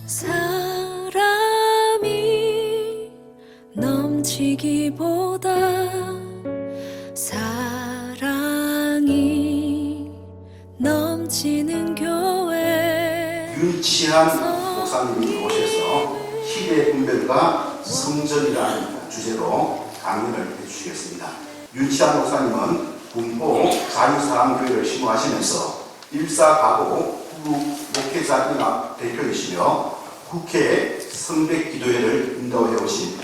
사람이 넘치기보다 사랑이 넘치는 교회. 윤치한 목사님이 오셔서 희대 분별과 성전이라는 주제로 강연을 해주시겠습니다. 윤치한 목사님은 군포 자유사랑교회를 심호하시면서 일사가고 목회자연합 대표이시며 국회 성백기도회를 인도해 오신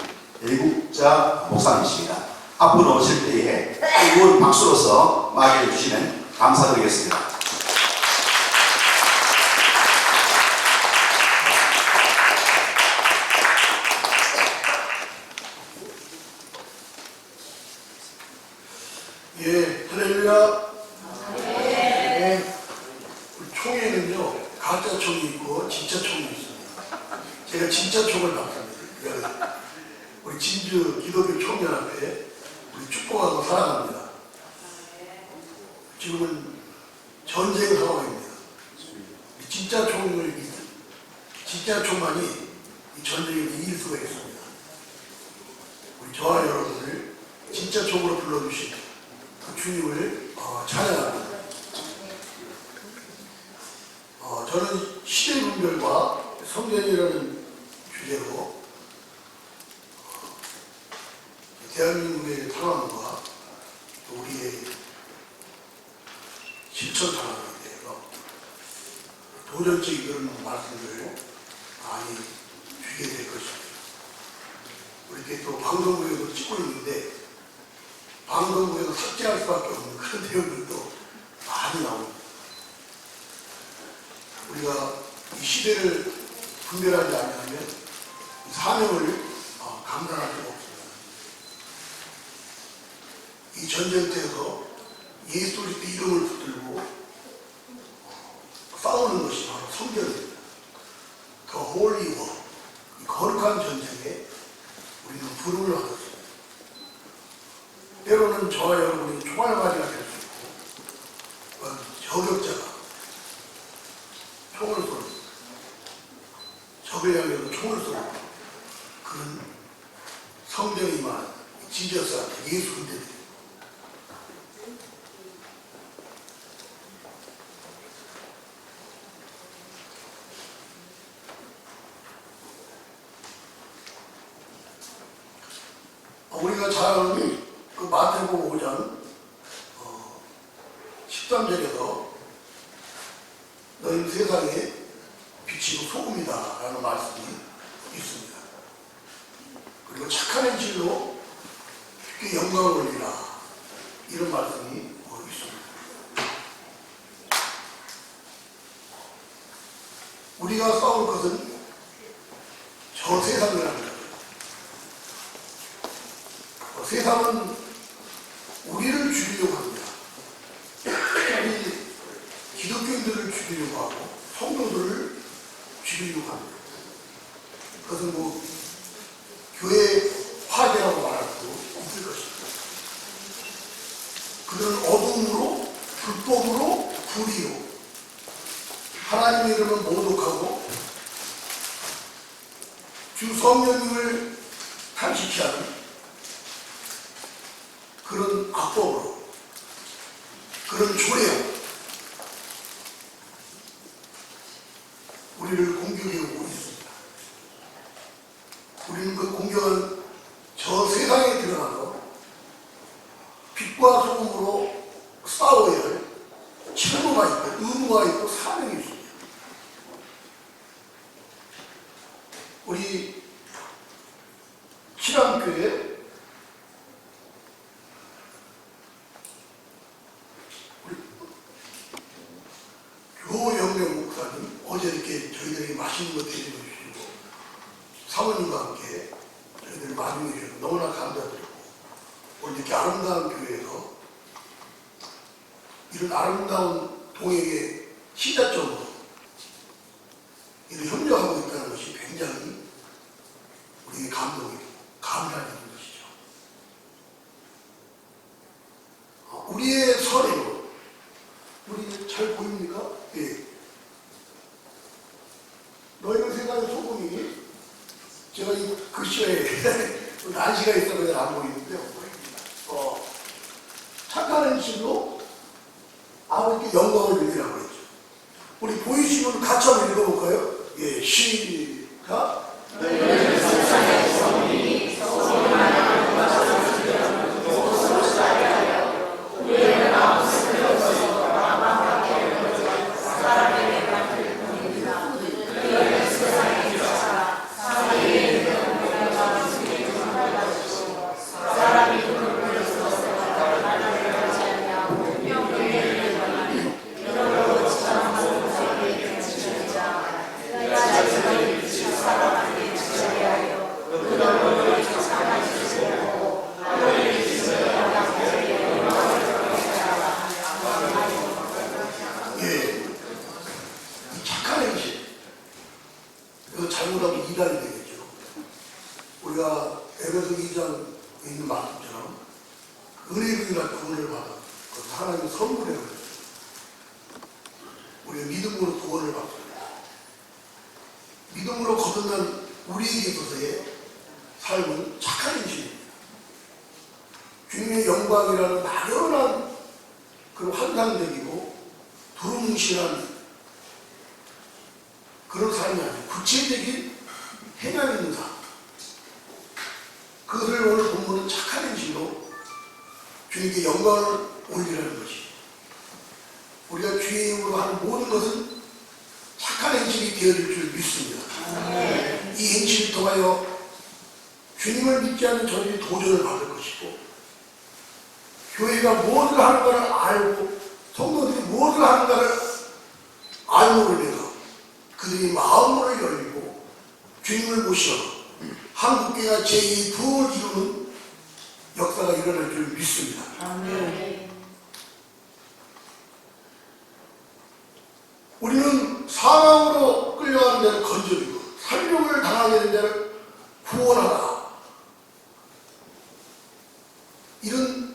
애국자 목사님이십니다. 앞으로 오실 때에 뜨거운 박수로서 맞이해 주시면 감사드리겠습니다. 예, 할렐루야. 네. 우리 총에는요, 가짜 총이 있고 진짜 총이 있습니다. 제가 진짜 총을 받습니다. 우리 진주 기독교 총연합회 우리 축복하고 사랑합니다. 지금은 전쟁 상황입니다. 진짜 총만이 이 전쟁을 이길 수가 있습니다. 우리 저와 여러분을 진짜 총으로 불러주신 그 주님을 찬양합니다. 저는 시대분별과 성전이라는 주제로 대한민국의 상황과 우리의 실천 상황에 대해서 도전적인 그런 말씀을 많이 주게 될 것입니다. 이렇게 또 방송국에도 찍고 있는데 방송국에서 삭제할 수밖에 없는 그런 내용들도 많이 나옵니다. 우리가 이 시대를 분별하지 않으면 이 사명을 감당할 수가 없습니다. 이 전쟁터에서 예수 그리스도 이름을 붙들고 싸우는 것이 바로 성전입니다. 그 홀리 워, 이 거룩한 전쟁에 우리는 부름을 받았습니다. 때로는 저와 여러분이 총알바지가 될 수 있고 저격자가 총을 쏘는 적을 향해서 총을 쏘는 그런 성전에 임한 지저스한테 예수 군대들. 우리가 잘 아는 그 마태복음 5장 13절에서 너희는 세상에 빛이고 소금이다 라는 말씀이 있습니다. 그리고 착한 행실로 주께 영광을 올리라 이런 말씀이 있습니다. 우리가 싸울 것은 저 세상이라는 거예요. 세상은 우리를 죽이려고 합니다. 우리 기독교인들을 죽이려고 하고 성도들을 죽이려고 합니다. 그것은 교회 화재라고 말할 수 있을 것입니다. 그들은 어둠으로, 불법으로, 불의로 하나님의 이름을 모독하고 주 성령님을 탄식케 하는 그런 악법으로, 그런 조례로 우리를 공격해 오고 있습니다. 우리는 그 공격은 저 세상에 들어가서 빛과 소금으로 싸워야 할 책무가 있고 의무가 있고 사명이 있습니다. 우리 칠암교회 교영명 목사님 어제 이렇게 저희들에게 맛있는 거 대접해 주시고 사모님과 함께 저희들을 마중해 주셔서 너무나 감사드리고 오늘 이렇게 아름다운 교회에서 이런 아름다운 동행의 시작점으로 이를 협력하고 있다는 것이 굉장히 우리에게 감동이고 감사하는 것이죠. 우리의 선행으로 우리 잘 보입니까? 예. 너희는 세상의 소금이, 제가 이 글씨에 난시가 있어 그냥 안 보이는데요. 착한 행실로 아버지께 영광을 드리라고 했죠. 우리 보이시면 같이 한번 읽어볼까요? 예, 시작. 예, 이 착한 행실, 이거 잘못하면 이단이 되겠죠. 우리가 에베소 2장에 있는 말씀처럼 은혜가 구원을 받아 그것도 하나님의 선물이라고 했어요. 우리가 믿음으로 구원을 받습니다. 믿음으로 거듭난 우리에게 있어서의 삶은 착한 행실입니다. 주님의 영광이라는 막연한 그런 환상적이고 두루뭉실한 그런 삶이 아니고 구체적인 해결 있는 삶. 그것을 오늘 본문은 착한 행실로 주님께 영광을 올리라는 것이. 우리가 주의 이름으로 하는 모든 것은 착한 행실이 되어질 줄 믿습니다. 이 행실을 통하여 주님을 믿지 않는 저들이 도전을 받을 것이고, 교회가 무엇을 하는가를 알고 성도들이 무엇을 하는가를 알므로 인해서 그들이 마음을 열리고 주님을 모셔 한국교회가 제2의 부흥을 이루는 역사가 일어날 줄 믿습니다. 우리는 사망으로 끌려가는 자를 건져주고 살림을 당하게 된 자를 구원하라. 이런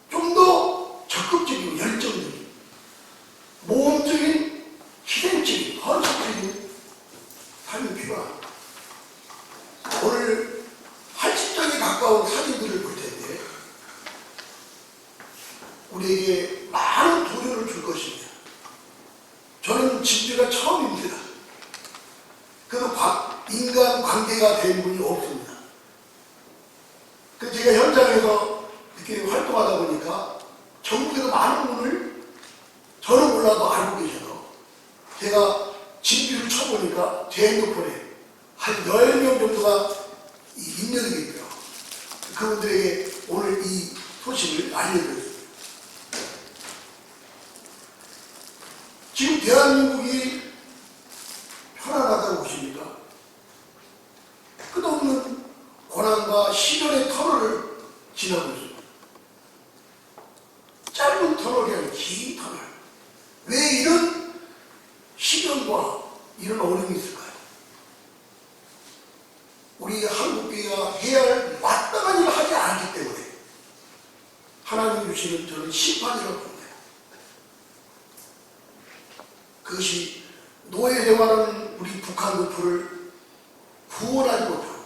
좀 더 적극적이고 열정적인 모험적인 희생적인 헌신적인 삶이 필요합니다. 오늘 80장에 가까운 사진들을 볼 텐데 우리에게 많은 도전을 줄 것입니다. 저는 집회가 처음입니다. 그래서 인간 관계가 된 분이 없습니다. 그 제가 현장에서 이렇게 활동하다 보니까 전국에서 많은 분을 저는 몰라도 알고 계셔서 제가 진비를 쳐보니까 제 핸드폰에 한 10명 정도가 입력이 돼 있고요. 그분들에게 오늘 이 소식을 알려드렸습니다. 지금 대한민국이 편안하다고 보십니까? 끝없는 고난과 시련의 터널을 지나고 있습니다. 짧은 터널이 아니라 긴 터널. 왜 이런 시련과 이런 어려움이 있을까요? 우리 한국교회가 해야 할 마땅한 일을 하지 않기 때문에 하나님이 주시는 저는 심판이라고 봅니다. 그것이 노예 생활하는 우리 북한 노포를 구원하지 못하고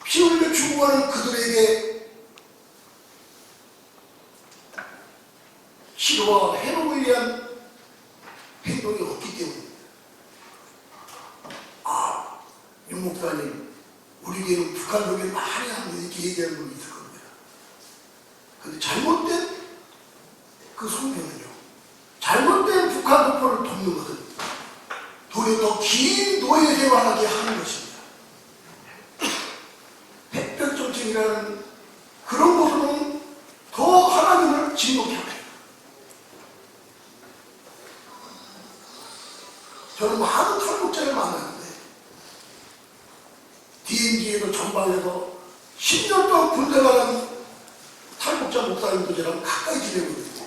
피 흘려 죽어가는 그들에게 치료와 해롭을 위한 행동이 없기 때문입니다. 윤 목사님, 우리 교회는 북한 노예를 많이 하는 이렇게 얘기하는 분이 있을 겁니다. 그런데 잘못된 그 성경은요, 잘못된 북한 노포를 돕는 것은 도리어 더 긴 노예 생활하게 하는 것입니다. 백별정책이라는 그런 것으로는 더 하나님을 진노케 합니다. 저는 많은 탈북자를 만났는데 DMZ에도 전방에서 10년 동안 군대 나간 탈북자 목사님도 저랑 가까이 지내고 있는데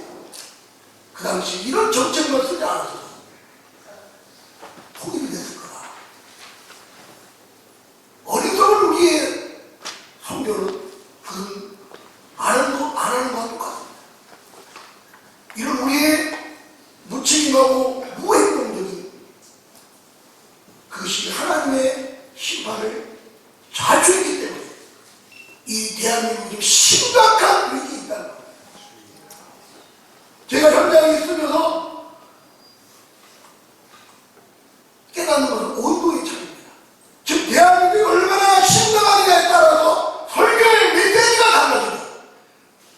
그 당시 이런 정책만 쓰지 않았어요. 통일이 됐을 거다. 어리석은 우리의 성교는 그건 안 하는 것과 똑같습니다. 이런 우리의 무책임하고 무행동적인 그 그것이 하나님의 심판을 자초했기 때문에 이 대한민국이 심각한 위기에 있다는 겁니다. 제가 현장에 있으면서 깨닫는 것은 온도의 차이입니다. 지금 대한민국이 얼마나 심각하느냐에 따라서 설교의 메시지가 달라지고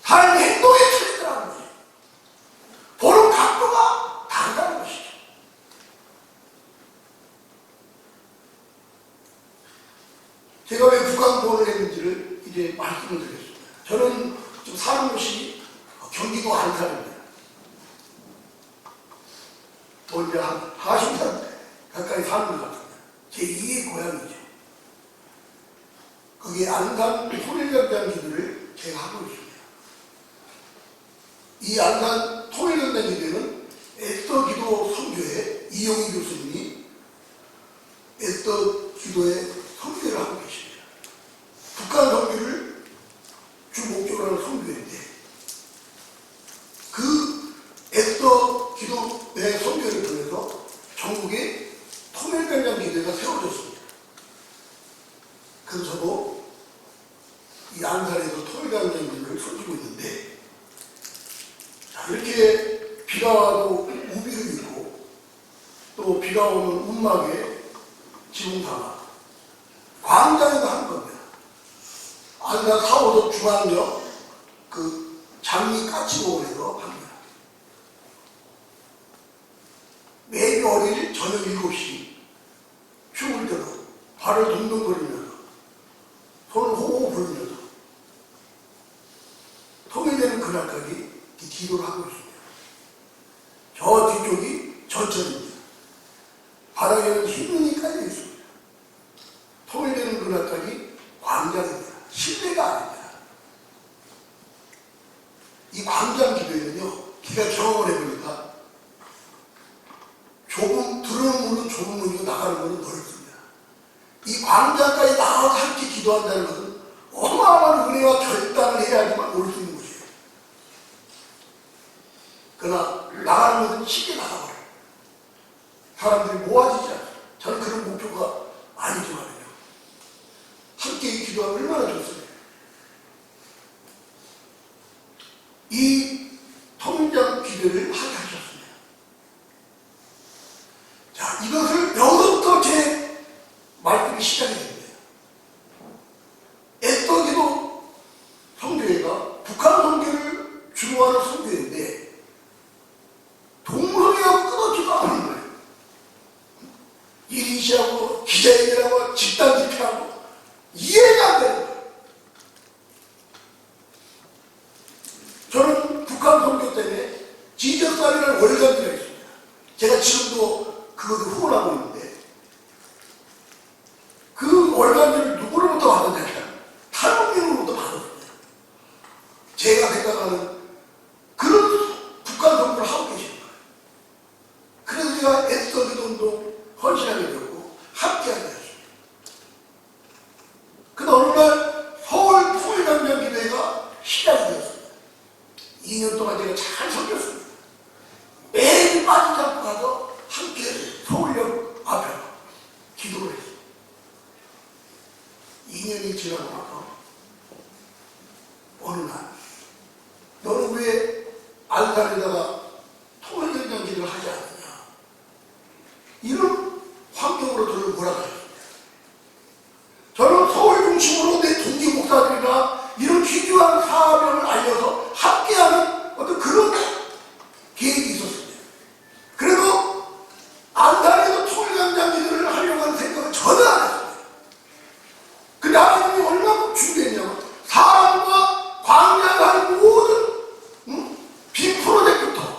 삶의 행동의 차이라는 거예요. 보는 각도가 다르다는 것이죠. 제가 왜 북한보를 했는지를 이제 말씀을 드리겠습니다. 저는 지금 사는 곳이 경기도 안산입니다. 이제 한 40년 가까이 사는 것 같습니다. 제 2의 고향이죠. 거기에 안산 통일전당 기도를 제가 하고 있습니다. 이 안산 통일전당 기도는 에스더 기도 선교회 이용희 교수님이 에스더 기도의 선교를 하고 계십니다. 북한 선교를 주 목적으로 하는 선교회인데 그 에스더 기도의 선교를 통해서 전국에 통일변장 기도회가 세워졌습니다. 그래서 저도 이 안산에서 통일변장 기도를 섬기고 있는데 자, 이렇게 비가 와도 우비를 입고 또 비가 오는 운막에 지붕 담아 광장에도 하는 겁니다. 안산 4호선 중앙역 그 장미 까치공원에서 합니다. 매일월일 저녁 7시 춤을 들어 발을 동동거리면서 손을 호호 불면서 통일되는 그날까지 기도를 하고 있습니다. 저 뒤쪽이 전천입니다. 바닥에는 흰눈이 깔려 있습니다. 통일되는 그날까지 광장입니다. 실내가 아닙니다. 이 광장 기도에는요, 제가 경험을 해보니까 들어오는 문은 좁은 문이고 나가는 문은 넓습니다. 이 광장까지 나와서 함께 기도한다는 것은 어마어마한 은혜와 결단을 해야지만 올 수 있는 것이에요. 그러나 나가는 것은 쉽게 나가버려요. 사람들이 모아지지 않아요. 저는 그런 목표가 아니지만요. 함께 기도하면 얼마나 좋습니까? 이 통일장 기도를 하게 하셨습니다. 자, 이것을 여기서부터 제 말씀이 시작이 됩니다. 에스더 기도 선교회가 북한 선교를 주로 하는 선교회인데 동성애가 끊어지도 않는 거예요. 이리시하고 기자회견하고 집단 집회하고 이해가 안 되는 거예요. 저는 북한 선교 때문에 지저살이라는 월간지가 있습니다. 제가 지금도 그것을 후원하고 있는데 그 월간지를 누구로부터 받았냐면 탈북민으로부터 받았습니다. 제가 생각하는 그런 북한 선교를 하고 계시는 거예요. 그래서 제가 에스더 기도운동 헌신하게 되었고 함께하게 되었습니다. 근데 어느 날 서울 통일강령 기도회가 시작이 되었습니다. 2년 동안 제가 잘 섬겼습니다. 매일 빠지지 않고 가서 함께 서울역 앞에 기도를 했습니다. 2년이 지나고 나서 어느 날 너는 왜 안산에다가 통일강령 기도를 하지 않느냐, 이런 환경으로 저를 몰아가셨습니다. 저는 서울 중심으로 내 동기 목사들이나 이런 귀중한 사명을 알려서 함께하는 어떤 그런 계획이 있었습니다. 그래도 안산에서 통일강장 기도를 하려고 하는 생각은 전혀 안 했습니다. 근데 하나님이 얼마나 준비했냐면 사람과 광장을 하는 모든 빈 프로젝트부터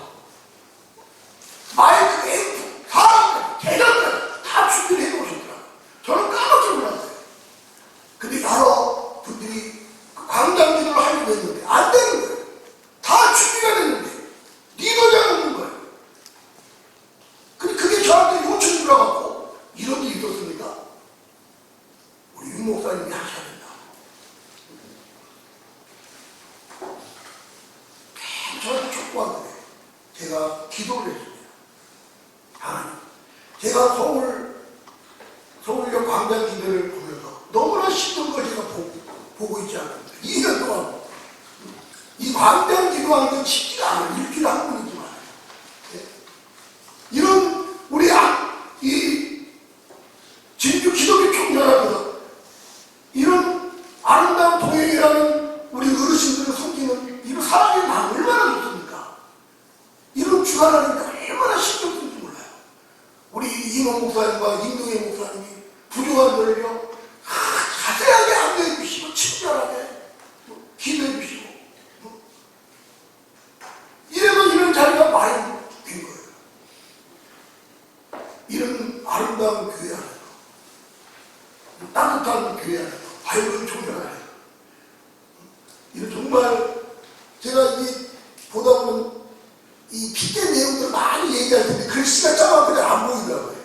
서울역 광장 기대를 보면서 너무나 힘든 걸 제가 보고 있지 않습니까? 2년 동안 이 광장 기도하는 건 쉽지가 않아요. 일주일에 한 번이지만. 이런 우리 이 진주 기독교 총연합에서 이런 아름다운 동행이라는 우리 어르신들을 섬기는 이런 사랑의 마음 얼마나 좋습니까? 이런 주관하니까 얼마나 신경 쓰는지 몰라요. 우리 이모 목사님과 임동희 목사님이 부족한 걸요 자세하게 안내해 주시고 친절하게 기도해 주시고 이래서 이런 자리가 많이 된 거예요. 이런 아름다운 교회 안에서 따뜻한 교회 안에서 밝은 조명 안에서 이런 정말 제가 이 보다 보면 이 핏대 내용들 많이 얘기할 텐데 글씨가 짜만 그냥 안 보이더라고요.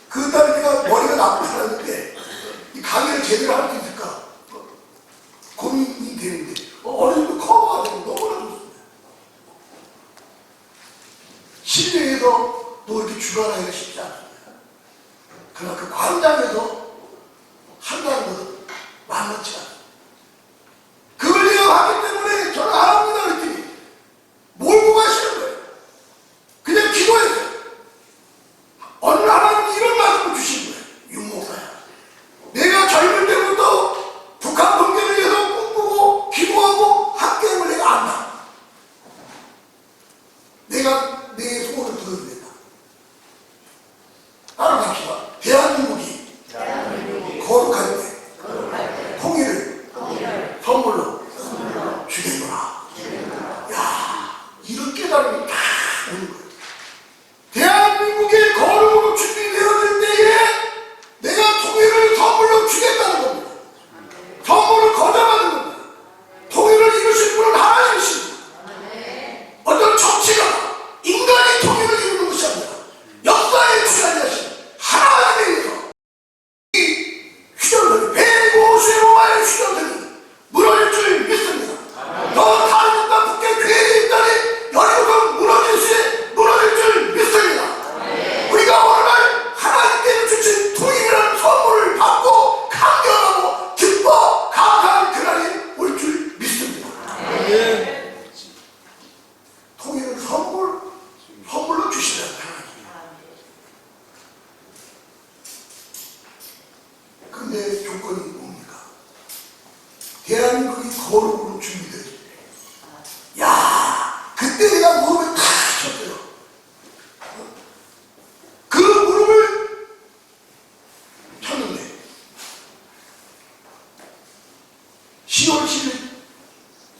그 다음에 제가 머리가 나쁜 사람인데 이 강의를 제대로 할 수 있을까 고민이 되는데 어느 정도 커버가 되면 너무나 좋습니다. 실내에서 또 이렇게 주관하기가 쉽지 않습니다. 그러나 그 광장에서 한다는 것은 만만치 않습니다. 그걸 내가 하기 때문에 저는 안 합니다 그랬더니 몰고 가시는 거예요. 그냥 기도했어요. 어느 하나님이 이런 말씀을 주신 거예요. 윤목사야. 내가 젊을 때부터 북한 통계를 위해서 꿈꾸고 기도하고 함께한 걸 내가 안다. 내가 내 소원을 들어주겠다. 따라갑시다. 대한민국이 거룩할 때 통일을 선물로 주겠구나. 야, 이런 깨달음이 다 오는 거예요. 대한민국의 거룩으로 준비되어질 때에 내가 통일을 선물로 주겠다는 겁니다. 선물을 거저하는 겁니다. 통일을 이루실 분은 하나님이십니다. 어떤 정치가 인간의 통일을 이루는 것이 아니라 역사의 주관자신 하나님에 의해서 이 휴전선이 155마의 휴전선이 무너질 줄 믿습니다. 더 다른 땅 북에 괴리 있다니 여리고성 무너질 줄 믿습니다. 우리가 오늘날 하나님께서 주신 통일이라는 선물을 받고 감격하고 기뻐 감사하는 그날이 올 줄 믿습니다. 통일은 선물로 주시는 하나님. 근데 조건이 뭡니까? 대한민국이 거룩으로 준비될 때, 야, 그때 내가 무릎을 탁 쳤어요. 그 무릎을 쳤는데 10월 10일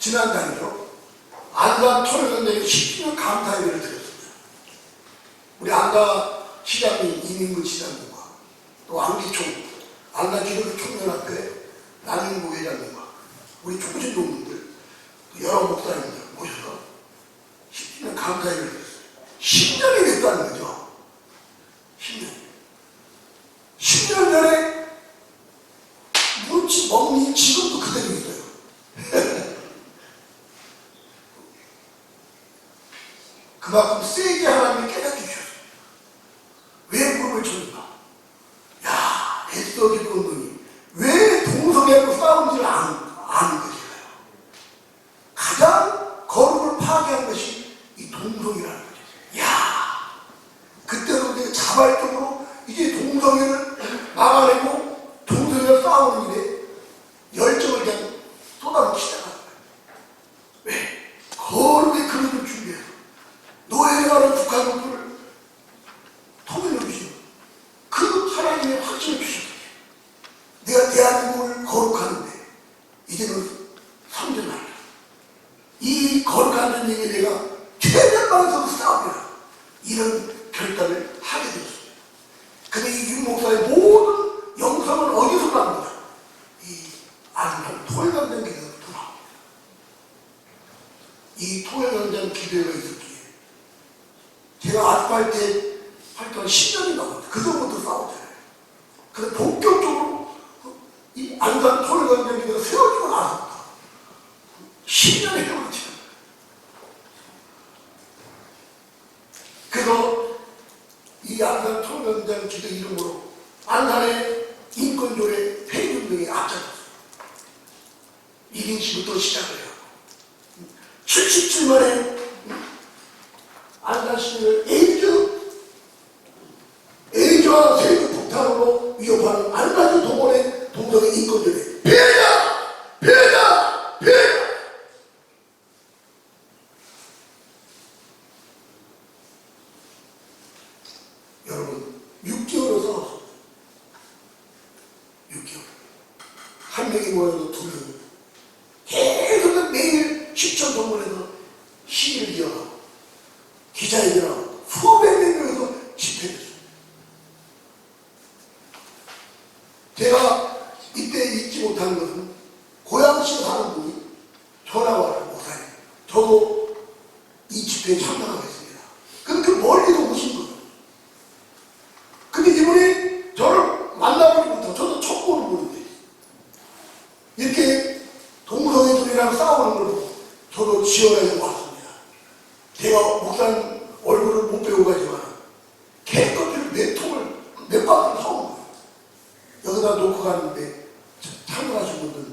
지난달이죠. 안가 토요일에 10주년 감사 예배를 드렸습니다. 우리 안가 시장님 이민근 시장님과 또 안기총 안가 기독교 총연합회 남인구 회장님과 우리 조신 동문들 여러 목사님들 모셔서 10주년 감사 예배를 드렸어요. 10년이 됐다는 거죠. 10년. 10년 전에 무릎이 멍이 지금도 그대로 있어요. 그만큼 세게 하나님이 깨닫게 주셨어요. 왜 무릎을 쳤는가? 야, 에스더 기도원들이 왜 동성애하고 싸우는지를 아는 거잖아요. 가장 거룩을 파괴한 것이 이 동성애라는 거죠. 야, 그때도 내가 자발적으로 이제 동성애를 막아내고 동성애를 싸우는 일에 열정을 그냥 쏟아놓기 시작하는 거예요. 왜? 거룩의 그릇을 준비해서 노예라는 북한 국부를 통일해 주시고 그 하나님의 확신을 주셨어요. 내가 대한민국을 거룩하는데 이제는 선전하리라. 이 거룩한 전쟁에 내가 최면방에서 싸우리라. 이런 결단을 하게 되었습니다. 근데 이 윤 목사의 모든 영성은 어디서 나옵니까? 이 아름다운 토요일광장 기도부터 나옵니다. 이 토요일광장 기도회가 있었기에 제가 아스팔트에 활동한 10년이 넘었어요. 그 전부터 싸웠잖아요. 그래서 본격적으로 이 안산 토요일광장 기도가 세워지고 나서부터 10년이 넘었죠. 그래서 이 안산 토요일광장 기도 이름으로 안산의 인권조례 폐기운동에 앞장섰어요. 1인시부터 시작을 해요. 77만에 안산시민을 에이즈와 세금 폭탄으로 위협하는 안산시 동원의 동성애 인권조례 폐하자! 폐하자! 폐하자! 여러분 6개월을 싸웠습니다. 6개월. 한 명이 모여도 두 명이 계속 매일 시청 동원에서 시위를 이어가고 기자회견하고 수백 명에서 집회했어요. 제가 이때 잊지 못하는 것은 고양시에 사는 분이 전화가 와요. 목사님, 저도 이 집회에 참가하겠습니다. 근데 그 멀리서 오신 거예요. 근데 이분이 저를 만나보니부터 저도 첫 번을 보는데 이렇게 동성애들이랑 싸우는 걸 보고 저도 지원해서 왔습니다. 제가 목사님 얼굴을 못 배우고 가지만 캔커피를 몇 통을 몇 바퀴를 사온 거예요. 여기다 놓고 가는데 참여하신 분들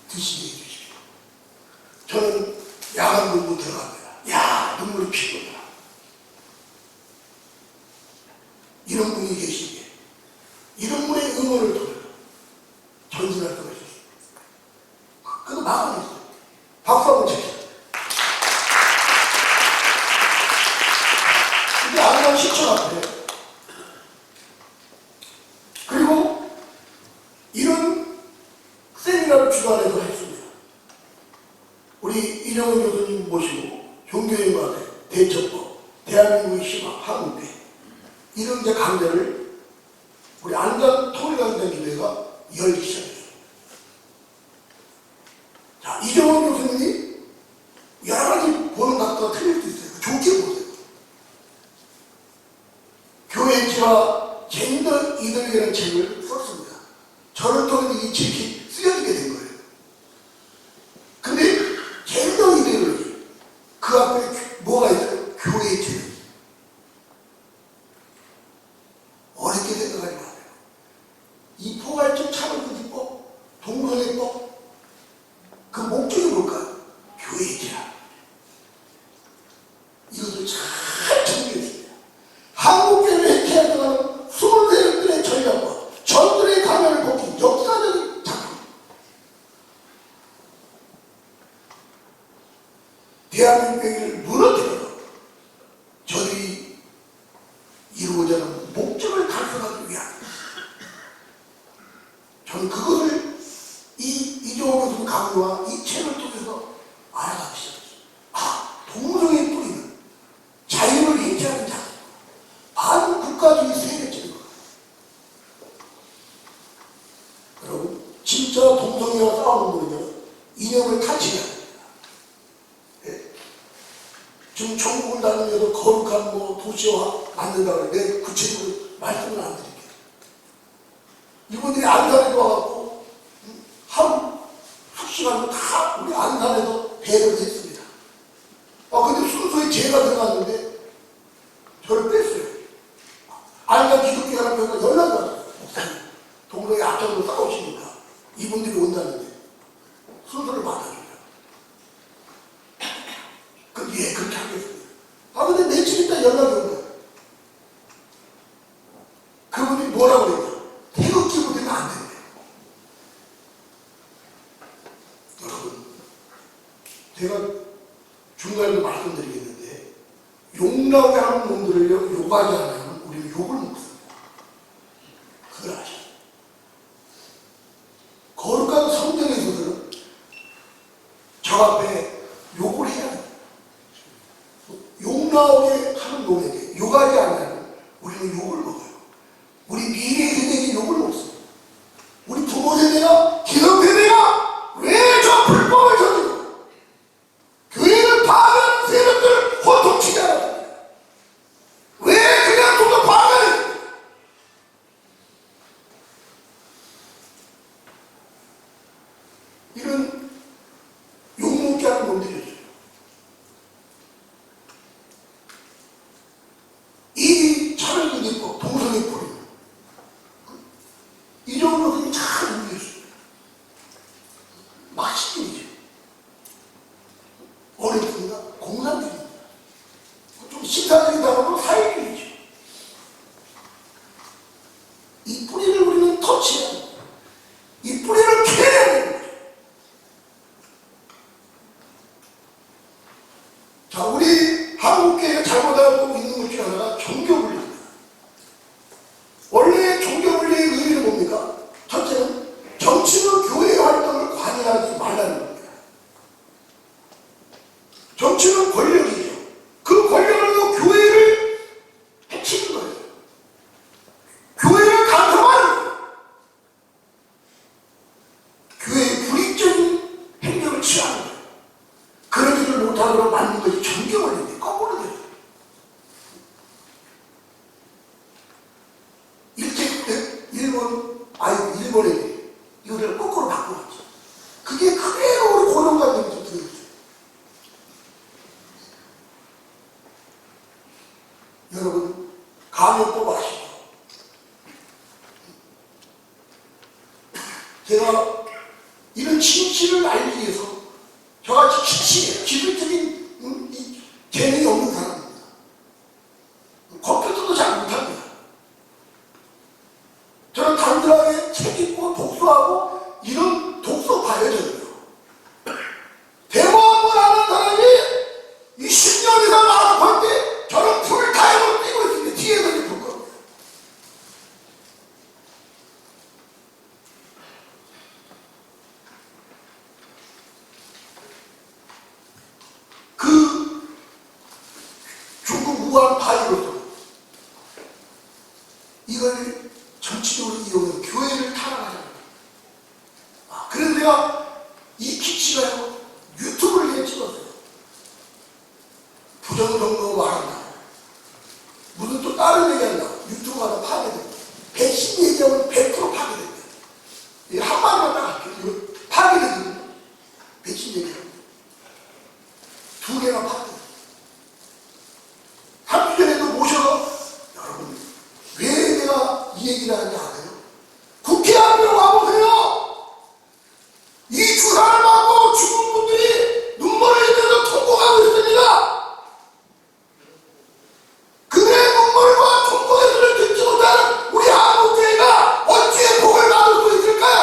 드시게 해주십시오. 저는 야간근무 들어갑니다. 야, 눈물이 피곤하다. 이런 분이 계시기에 이런 분의 응원을 통해 전진할 수가 있었어요. 그거 마음이 있어요. 박수 한번 치죠. 근데 안산 시청 앞에 그리고 이런 세미나를 주관해서 했습니다. 우리 이정은 교수님 모시고 종교인과대, 대처법, 대한민국의 희망, 한국대 이런 이제 강좌를 우리 안산 통일강단기대가 열기 시작했어요. 자, 이정은 교수님이 여러 가지 보는 각도가 틀릴 수 있어요. 좋게 보세요. 교회지와 젠더 이들이라는 책을 썼습니다. 저를 통해 이 책이 쓰여지게 된 거예요. 근데 젠더 이데올로기 그 앞에 뭐가 있어요? 교회의 책을 어렵게 생각하지 마세요. 이 포괄적 차별금지법, 동성애법 그 목적이 뭘까요? 교회의 제약. 이것을 잘 정리했습니다. 한국교회를 해체하려는 23들의 전략과 전들의 가면을 벗긴 역사적인 작품. 대한민국을 무너뜨려서 저들이 이루고자 하는 목적을 달성하기 위한 저는 그것을 이종호 교수 강의와 이 책을 통해서 알아가기 시작했어요. 아, 동성의 뿌리는 자유를 해체하는 자세, 반국가주의 세력적인 것. 여러분, 진짜 동성애와 싸우는 거는요, 이념을 탈취해야 됩니다. 예. 지금 전국을 다니면서 거룩한 도시화 만든다고 내 구체적으로 말씀을 안 드릴게요. 이분들이 안산에 와갖고 하루 숙식하고 다 우리 안산에서 배를 했습니다. 근데 순수히 제가 들어갔는데 저를 뺐어요. 안산 기독교연합회가 연락이 왔어요. 목사님, 동성애 앞장으로 싸우시니까 이분들이 온다는데 순서를 받아줘요. 예, 그렇게 하겠습니다. 근데 며칠 있다 연락이 온 거예요. 그분이 뭐라고 그랬냐? 태극기 부대는 안 된대요. 여러분, 제가 중간에도 말씀드리겠는데 욕나게 하는 놈들을요, 욕하지 않으면 우리는 욕을 먹습니다. 그걸 아셔요. 거룩한 성전에 있어서는 저 앞에 욕을 해야 돼요. 욕 나오게 하는 놈에게 욕하지 않으면 우리는 욕을 먹어요. 우리 미래 세대에게 욕을 먹습니다. 우리 부모 세대가, 기성 세대가 왜 저 불법을 저지르고 교회를 파괴하는 세력들을 호통치지 않았습니까? 왜 그냥 좀 더 파괴했습니까? 이런 욕먹게 하는 놈들이었어요. 이 차별금지법, 동성애 뿌리 그분들이 잘 움직였습니다. 마신이죠. 어느 분인가? 공산주의입니다. 좀 신사적이다고 하면 사회주의죠. 이 뿌리를 우리는 터치해야 합니다. 이 뿌리를 캐야 되는 거죠. 자, 우리 한국교회가 잘못 알고 있는 것 중에 하나가 종교분리입니다. 원래 종교분리의 의미는 뭡니까? 첫째는 정치는 교회 활동을 관여하지 말라는 겁니다. 정치는 권력이죠. 그 권력을 또 교회를 해치는 거예요. 교회를 간섭하는 거예요. 교회의 불이익적인 행동을 취하는 거예요. 그러지를 못하도록 만든 것이 정교원인데 거꾸로 돼요. 일본에 이거를 거꾸로 바꿔놨죠. 그게 그대로 우리 고령관념에서 들어있어요. 여러분, 감염법 아시죠? 제가 이런 진실을 알기 위해서 저같이 기치예요. 기술적인 재능이 없는 사람입니다. 컴퓨터도 잘 못합니다. 저는 단순하게 책 읽고 독서하고 이런 독서 과외잖아요. 대모 한번 하는 사람이 이 10년 이상 나가할 때 저는 풀타임으로 뛰고 있습니다. 뒤에서 이렇게 볼 겁니다. 그 중국 우한 파이로서 이걸 정치적으로 이용해서 교회를 타락하잖아요. 그래서 내가 이 기치가요 유튜브를 위해 찍었어요. 부정정도 말한다. 무슨 또 다른 얘기한다. 유튜브 하다 파괴된다. 백신 얘기하면 100% 파괴된다. 이거 한마디만 딱 할게요. 이거 파괴되거든요. 백신 얘기하면. 2개나 파괴. 3주 전에도 모셔서 여러분 왜 내가 이 얘기를 하는지 알아요? 국회 앞으로 와보세요. 이 주사를 맞고 죽은 분들이 눈물을 흘리면서 통곡하고 있습니다. 그들의 눈물과 통곡의 소리를 듣지 못하는 우리 한국교회가 어찌에 복을 받을 수 있을까요?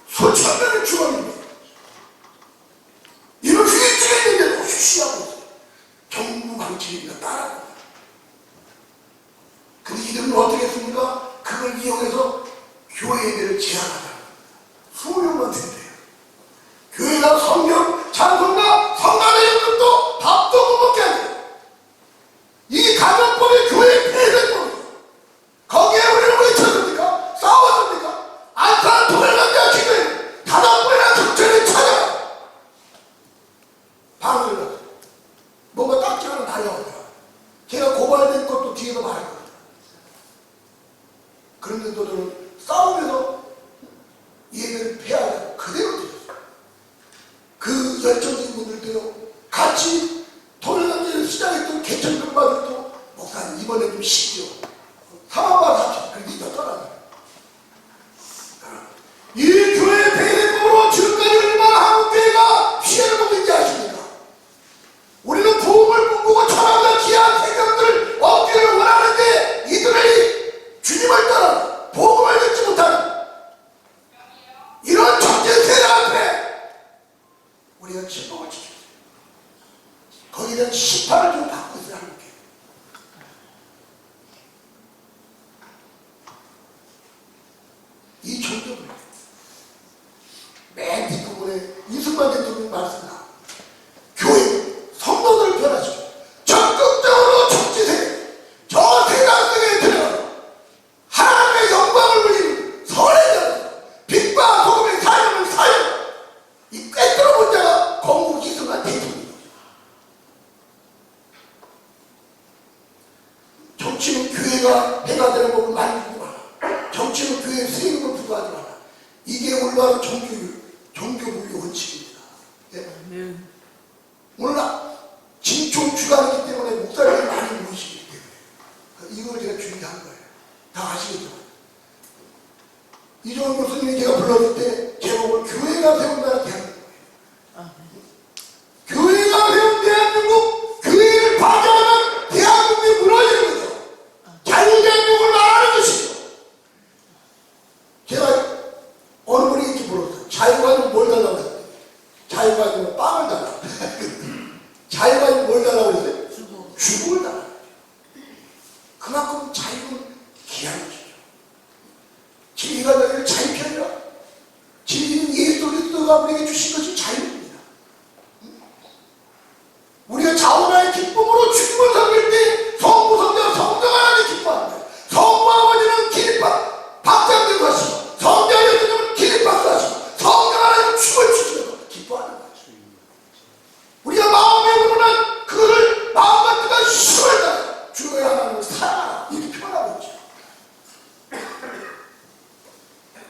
수천 명의 주범입니다. 이런 휴일증이 있는데도 쉬쉬하고 있어요. 정부 방침입니다. 따라합니다. 근데 이들은 어떻게 했습니까? 그걸 이용해서 교회 예배를 제한하자. 20명만 된대요. 교회가 성경, 찬송가, 성가대 연극도 밥도 못 먹게 합니다. 이 가정법이 교회의 폐쇄법이에요. 거기에 우리는 외쳤습니까? 싸웠습니까? 안산 통일강자 기도회 다섯 번이나 경찰이 찾아가. 방을 갔어요. 뭔가 딱지 하나 달려왔다. 제가 고발된 것도 뒤에서 말할 겁니다. 그런데도 저는 싸우면서 예배를 폐하려고 그대로 드렸어요. 그 열정적인 분들도요, 같이 통일강제를 시작했던 개천병마들도 목사님 이번에 좀 쉬죠. 사망받았죠. 그런데 이거 떠나요. 이 교회 폐쇄법으로 지금까지 얼마나 한국교회가 피해를 보는지 아십니까? 우리는 부흥을 꿈꾸고 천하보다 귀한 생명들을 얻기를 원하는데 이들이 주님을 따라 복음을 듣지 못하는 이런 전쟁 세력 앞에 우리가 침묵을 지켰어요. 거기에 대한 심판을 좀 받고 있어야 하는 게. 이 종교들 맨 뒷부분에 이승만 대통령 말씀나 교회 성도들을 변화시켜 적극적으로 정치세 저 세상 속에 들어가서 하나님의 영광을 올리는 선행자로서 빛과 소금의 사역을 사역 이 꿰뚫어본 자가 건국 이승만 대통령입니다. 정치는 교회가 해가 되는 법을 만들지 마라. 정치는 교회의 세금을 부과하지 마라. 이게 올바른 종교분리 원칙입니다. 네? 몰라. 진총 주간이기 때문에 목사님이 많이 모이시기 때문에 이걸 제가 주의한 거예요. 다 아시겠죠? 이종원 교수님이 제가 불렀을 때 제목을 교회가 세운 나라 대한민국. 교회가 세운 대한민국, 교회를 파괴하면 대한민국이 무너지는 거죠. 자유대한민국을 말하는 것이죠. 제가 어느 분이 이렇게 물었어요. 자유가 아니면 뭘 달라고 그랬어요? 자유가 아니면 빵을 달라고. 자유가 아니면 뭘 달라고 그랬어요? 죽음을 달라고. 그만큼 자유는 귀한 것이죠. 진리가 너희를 자유 편이라. 진리는 예수 그리스도가 우리에게 주신 것이 자유입니다. 우리가 자원하의 기쁨으로 주님을 섬길 때 성부 성자 성령 하나님 기뻐합니다. 성부 아버지는 기립박 박장대고 하시고 성자 예수님은 기립박수 하시고 성령 하나님은 춤을 추시고 기뻐하는 거죠. 우리가 마음에 우러난 그거를 마음과 뜻과 힘을 다해 주의 하나님을 사랑하라 이렇게 표현하고 있죠.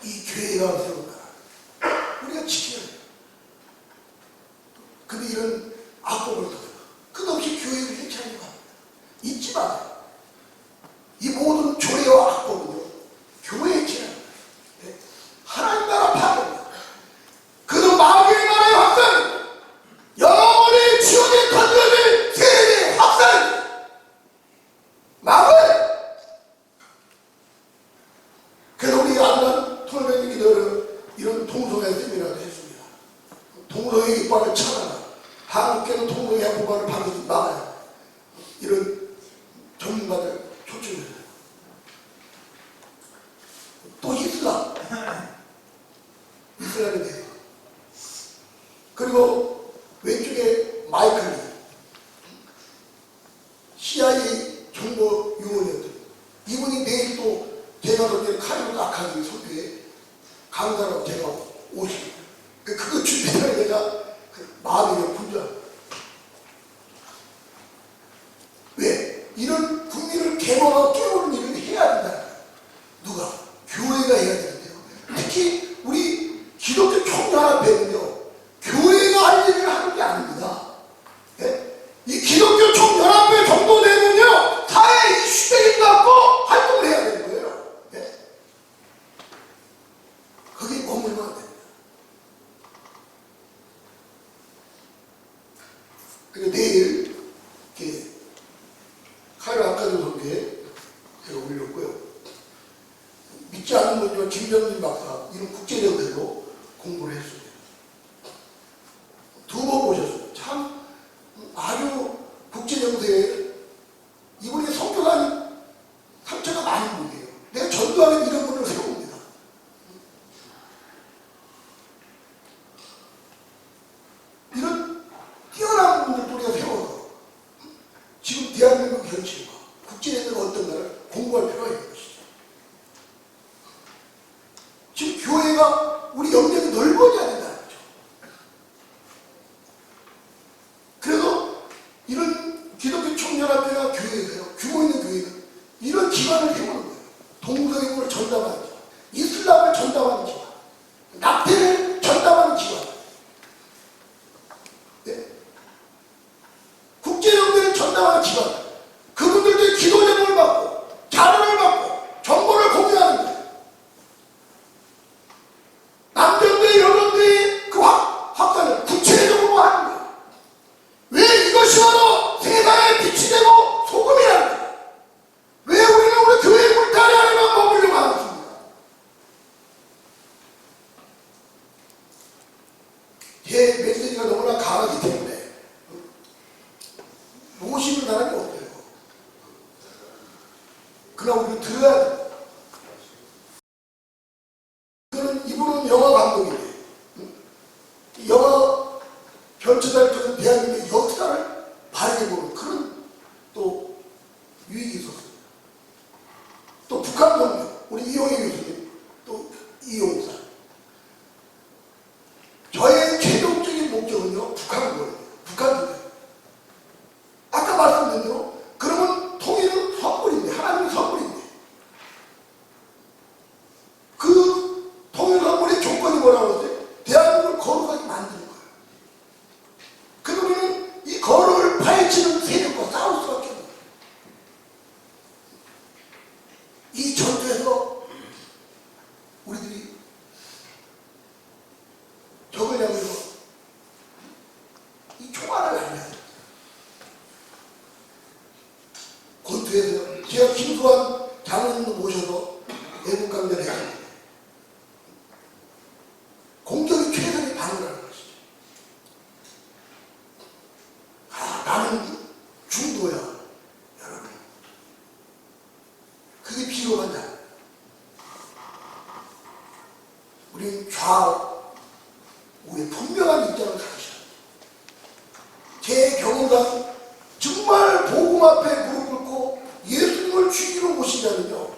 이 교회가 세운 나라 우리가 지켜야 돼요. 근데 이런 악법을 통해 끝없이 교회를 해치려고 합니다. 잊지 마세요. 이 모든 조례와 악법은요 교회에 해치려고 합니다. 네? 하나님 나라 파괴입니다. 그는 마귀의 나라의 확산입니다. 영원히 지옥에 던져질 세계의 확산입니다. 마귀. 그래서 우리 안난 토론회님들 이런 동성애 세미나를 했습니다. 동성애 이빨을 차단하라. 한국계는 동성애 고발을 반드시 막아야 이런 전문가들 초청했어요. 또 이슬람에 대해서 그리고 왼쪽에 마이클 CIA 정보 요원이었던 이분이 내일 또 제가 던진 카리브 아카데미 소표에 강사라고 제가 오십니다. 그거 준비하는 내가 마음이 분주합니다. 왜? 이런 국민을 개방하고 깨우는 일을 해야 된다. 누가? 교회가 해야 되는데요. 특히 우리 기독교 총연합회는요. 교회가 할 일을 하는 게 아닙니다. 네? 이 기독교 총연합회 정도 되면요. 사회 이슈적인 것 갖고 활동을 해야 되는 거예요. 네? 거기에 머물면 안 됩니다. 그리고 내일 이렇게 카이로 아카데미 선교에 제가 올렸고요. 믿지 않는 분이지만 김정진 박사 이런 국제정세로 공부를 했습니다. 두 번 보셨어요. 참 아주 국제정세에 이분이 성교가 상처가 많은 분이에요. 내가 전도하는 이런 분을 세웁니다. 이런 뛰어난 분들도 우리가 세워서 지금 대한민국 현실과 국제적으로 어떤가를 공부할 필요가 있는 것이죠. 지금 교회가 우리 영역이 넓어져야 된다는 거죠. 그래서 이런 기독교 총연합회와 교회가요, 규모 있는 교회는 이런 기관을 세우는 거예요. 동성애를 전담하는 기관, 이슬람을 전담하는 기관, 낙태를 전담하는 기관, 네? 국제연대를 전담하는 기관, 그분들도 기도 제목을 받고 자료를 받고 정보를 공유하는 거예요. 남전대 여전대의 그 확산을 구체적으로 하는 거예요. 왜 이것이 바로 세상의 빛이 되고 소금이라는 거예요. 왜 우리는 우리 교회 물타리 안에만 머물려고 하는 것입니다. 제 메시지가 너무나 강하기 때문에 모시는 사람이 없어요. 그러나 우리는 들어야 돼요. 이분은 영화 감독인데 영화 별처자를 통해서 대한민국의 역사를 바르게 보는 그런 또 유익이 있었어요. 또 북한 동료 우리 이용희 교수님 또 이용사 저의 최종적인 목적은요 북한이거든요. 북한이에요. 아까 말씀드린 대로 그러면 통일은 선물인데 하나님의 선물인데 그 통일 선물의 조건이 뭐라고 하세요? 대한민국을 거룩하게 만드는 거예요. 그러면 이 거룩을 파헤치는 세력과 싸울 수밖에 없는 거예요. 이 전 제가 김수환 장로님도 모셔서 애국 강연을 했는데 공격이 최선의 방어라는 것이죠. 아, 나는 중도야, 여러분. 그게 필요한 자. 우리는 좌우의 분명한 입장을 가지셔야 돼요. 제 경험상 정말 복음 앞에 무릎 꿇고 예수님을 주인으로 모시자면요,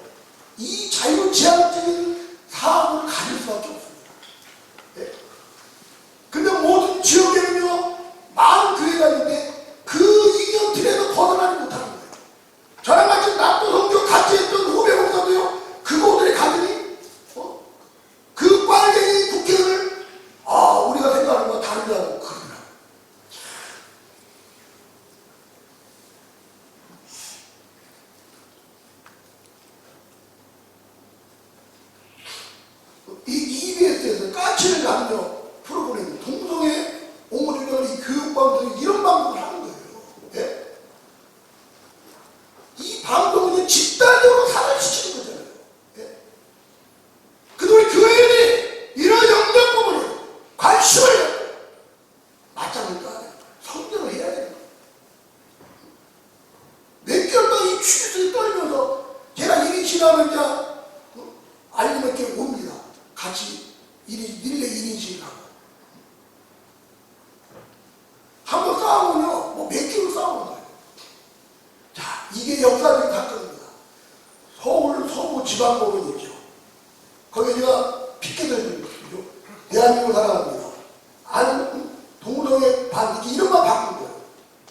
이 자유제한적인 사업을 가질 수밖에 없습니다. 네? 근데 모든 지역에는요, 많은 교회가 있는데 그 이념 틀에서 벗어나지 못하는 거예요. 저랑 같이 납도 성교 같이 했던 후배 목사도요, 그곳들에 가더니 그 빨갱이 국회의원을 우리가 생각하는 거 다르다고 그러더라고요. 이 EBS에서 까치를 남녀 프로그램 동성애 옹호주장을 이 교육방송이 이런 방송을 하는 거예요. 예? 이 방송은 집단적으로 사살시키는 거잖아요. 예? 근데 우리 교회들이 이런 영적 부분에 관심을 맞장을 떠야 돼요. 성경을 해야 돼요. 몇 개월 동안 이 추기술이 떨면서 제가 1인 지나면 이제 알리면 이렇게 옵니다. 같이 릴레 1인씩 하고. 한번 싸우면요, 뭐 몇 개월 싸우는 거예요. 자, 이게 역사적인 사건입니다. 서울 서부지방법원 있죠. 거기에 제가 픽게들 있죠. 대한민국을 사랑합니다. 아는 동성애 반, 이름만 바꾼 거예요.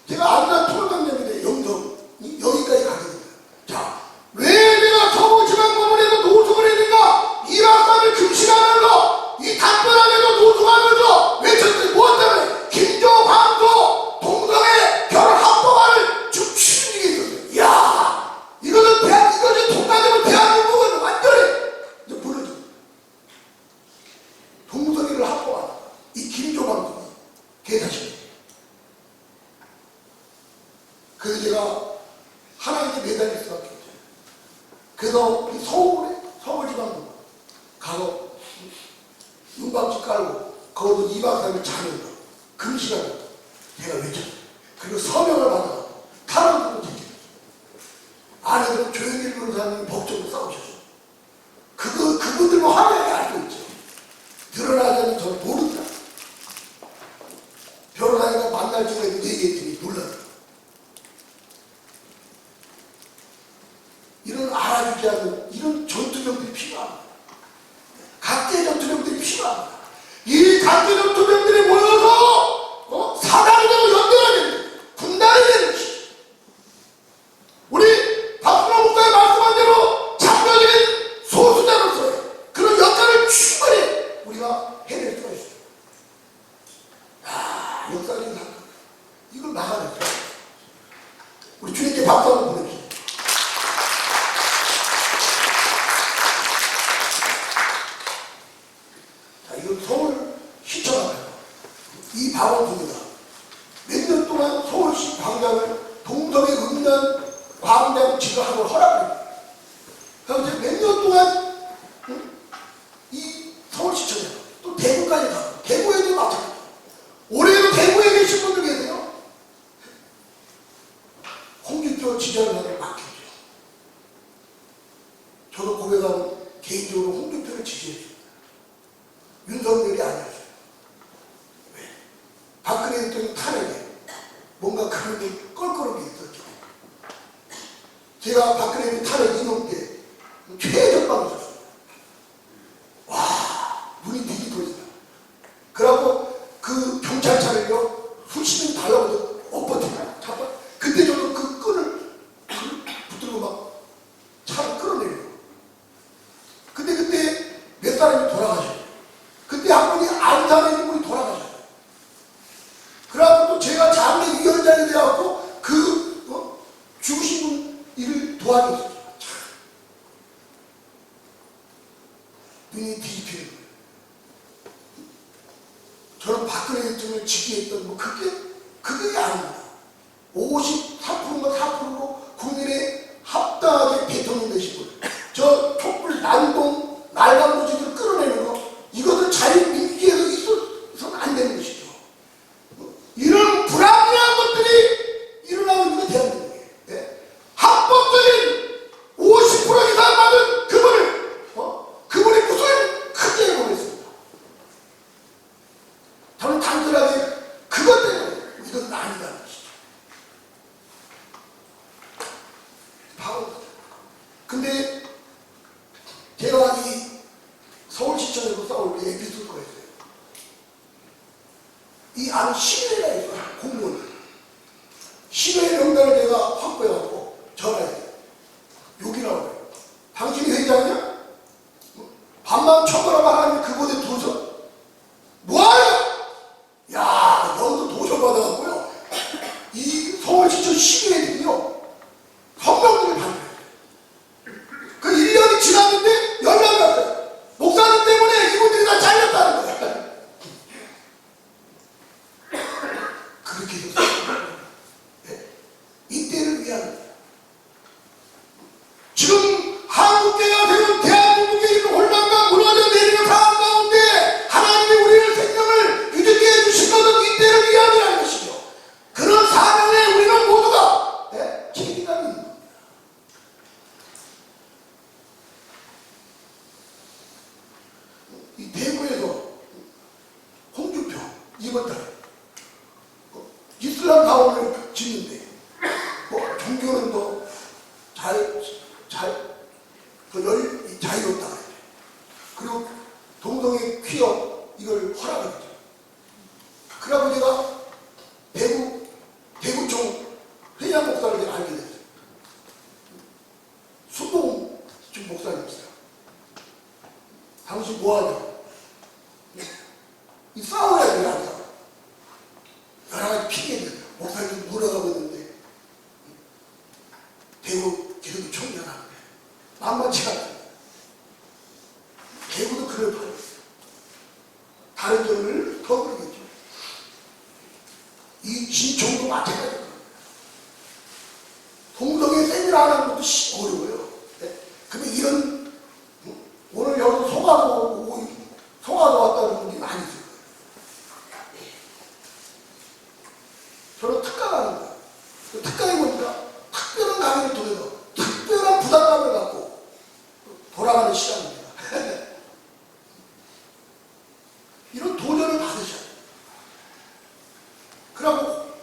제가 안산 통일강령인데 영성, 여기까지 가게 됩니다. 자, 왜 내가 서부지방법원에서 노숙을 했는가? 일화감을 금식하면서, 이 답변하면서 노숙하면서 외쳤더니 무엇 때문에? 김조, 광조, 동성애 결혼 합법화를 쭉 치는 게 있었어요. 이야, 이거는 이거는 통과되면 대한민국은 완전히 이제 무너져. 동성애를 합법화하다. 이 김조 방송이 개사십니다. 그래서 제가 하나님께 매달릴 수밖에 없죠. 그래서 이 서울지방도 가서 은박지 깔고 거기서 2박 3일 자는 거, 금시간에 제가 외쳤어요. 그리고 서명을 받아서 탈원으로 지켰어요. 안에서 조영일 변호사님이 법적으로 싸우셨어요. 그분들도 화면에 알고 있죠. 드러나자면 저는 모르더라. 변호사님과 만날 적에 얘기했더니 놀랐어요. 이런 알아주지 않는 이런 전투병들이 필요합니다. 각계 전투병들이 필요합니다. 이 각계 전투병들이 모여서 사단이 되고 연대가 됩니다. 분단이 되는 것이죠. 우리 박순호 목사의 말씀한 대로 창조적인 소수자로서의 그런 역할을 충분히 우리가 해낼 수가 있어요. 역사적인 사건, 이걸 막아냈어요. 우리 주님께 박수 한번 보내주세요. 서울 시청합니다. 이 방언입니다. 몇 년 동안 서울시 광장을 동성애 음란 광장 지도하고 허락합니다. 그래서 몇 년 동안 이 서울시청에 또 대구까지 가고 대구에도 마찬가지입니다. 올해도 대구에 계신 분들 계세요. 홍준표 지지하는 맡겼죠. 저도 고백하면 개인적으로 홍준표를 지지했어요. 윤석열이 아니었어요. 왜? 박근혜 대통령 탄핵에 뭔가 그런 게 껄끄러운 게 있었죠. 제가 박근혜 탄핵 인용 때 최전방에 섰어요. 와, 눈이 되게 돌린다. 그러고 그 경찰차를요, 수십 명 달라고 엎어뜨려. 그때 저도 그 끈을 붙들고 막 차를 끌어내려요. 근데 그때 몇 사람이 돌아가셔요. 그때 한 분이 안산에 분이 돌아가셨어요. 그래갖고 또 제가 장례위원장이 되어갖고 죽으신 분 일을 도와줬어요. 눈이 뒤집히는 거예요. 저는 박근혜 대통령을 지지했던 그게 아닙니다. 53%인가 4%로 국민의 합당한 시간에도 싸울 때 에피소드가 있어요. 이 안 시내가 있어요. 공무원. 시내 명단을 내가 확보해갖고 전화해. 욕이 나와요. 당신이 회장이야? 반만 쳐보라고 하면 그곳에 도전. 뭐하냐? 야, 너도 도전 받아갖고요. 이 서울시청 시민회들이요. 성명들을 발표해요. 그 1년이 지났는데 연락이 왔어요. 목사님 때문에 이분들이 다 잘렸다는 거예요. 그렇게 됐어요. 네. 이때를 위한 거예요. 지금 한국계가 되는 대한민국의 이런 혼란과 무너져 내리는 상황 가운데 하나님이 우리를 생명을 유지케 해주신 것은 이때를 위함이라는 것이죠. 그런 사명에 우리는 모두가 책임감이 있는 겁니다. 이 대구에서 홍준표 이번 달에 이슬람 가옥을 짓는데 종교는 더 자유롭다. 그리고 동성애 퀴어 이걸 허락했죠. 그러고 제가 대구청 회장 목사를 제가 알게 됐어요. 수봉 지금 목사님이세요. 당신 뭐하냐? 이 싸워야 돼요. 여러 가지 핑계들 목사님 물어가고 있는데 대구 기독교 총연합 만만치 않아요. 대구도 그럴 판이에요. 다른 점을 더 그러겠죠. 이 진총도 마찬가지예요. 동성애 세미나하는 것도 어려워요. 네? 그러면 이런 오늘 여기 소가도 왔다는 분들이 많이 있어요. 저는 특강 하는 거예요. 특강이 뭡니까? 특별한 강의를 통해서 특별한 부담감을 갖고 돌아가는 시간입니다. 이런 도전을 받으셔야 돼요. 그러고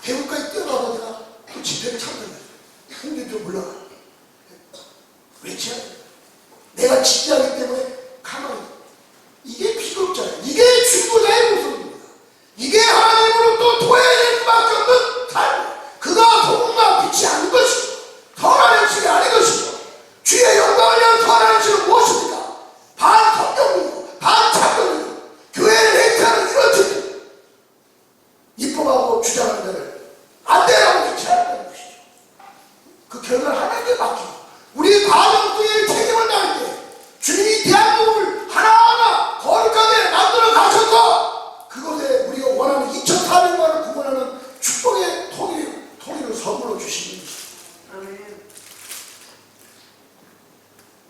대구까지 뛰어가서 제가 그 집회를 참석했어요. 홍준표 물러가. 외쳐야 돼요. 내가 지지하기 때문에 가만히 있어요. 이게 비겁자예요. 이게 중보자의 모습입니다. 이게 하나님으로부터 토해낼 수밖에 없는 삶. 그가 소금과 빛이 아닌 것이고 선한 음식이 아닌 것이고 주의 영광을 위한 선한 음식은 무엇입니까? 반성경이고 반착경이고 교회를 해체하는 이런 짓 입법하고 주장하는 자를 안 되라고 해체한다는 것이죠. 그 결과를 하나님께 맡기고 우리 가정 속에 책임을 다할 때 주님이 대한민국을 하나하나 거룩하게 만들어 가셔서 그것에 우리가 원하는 2,400만을 구분하는 축복의 통일을 선물로 주시는 것입니다.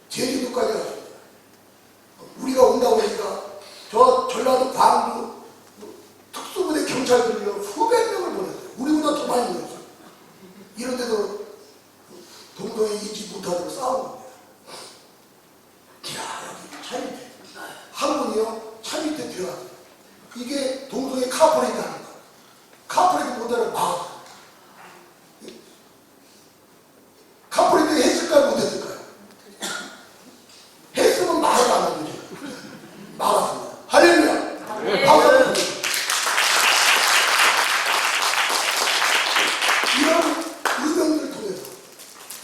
제주도까지 갔습니다. 우리가 온다고 하니까 저 전라도 광주 특수부대 경찰들이요 수백 명을 보냈어요. 우리보다 더 많이 보냈어요. 이런 데도 동성애 잊지 못하도록 싸우는 겁니다. 이야, 여기 차 밑에 한 분이요 차 밑에 들어갔어요. 이게 동성애 카포레이트 하는 거예요. 카포레이트 못하는 막 카포레이트 했을까요? 못했을까요? 했으면 말을 안 하죠. 막았습니다. 할렐루야. 박수 한번 주세요. 이런 의병들을 통해서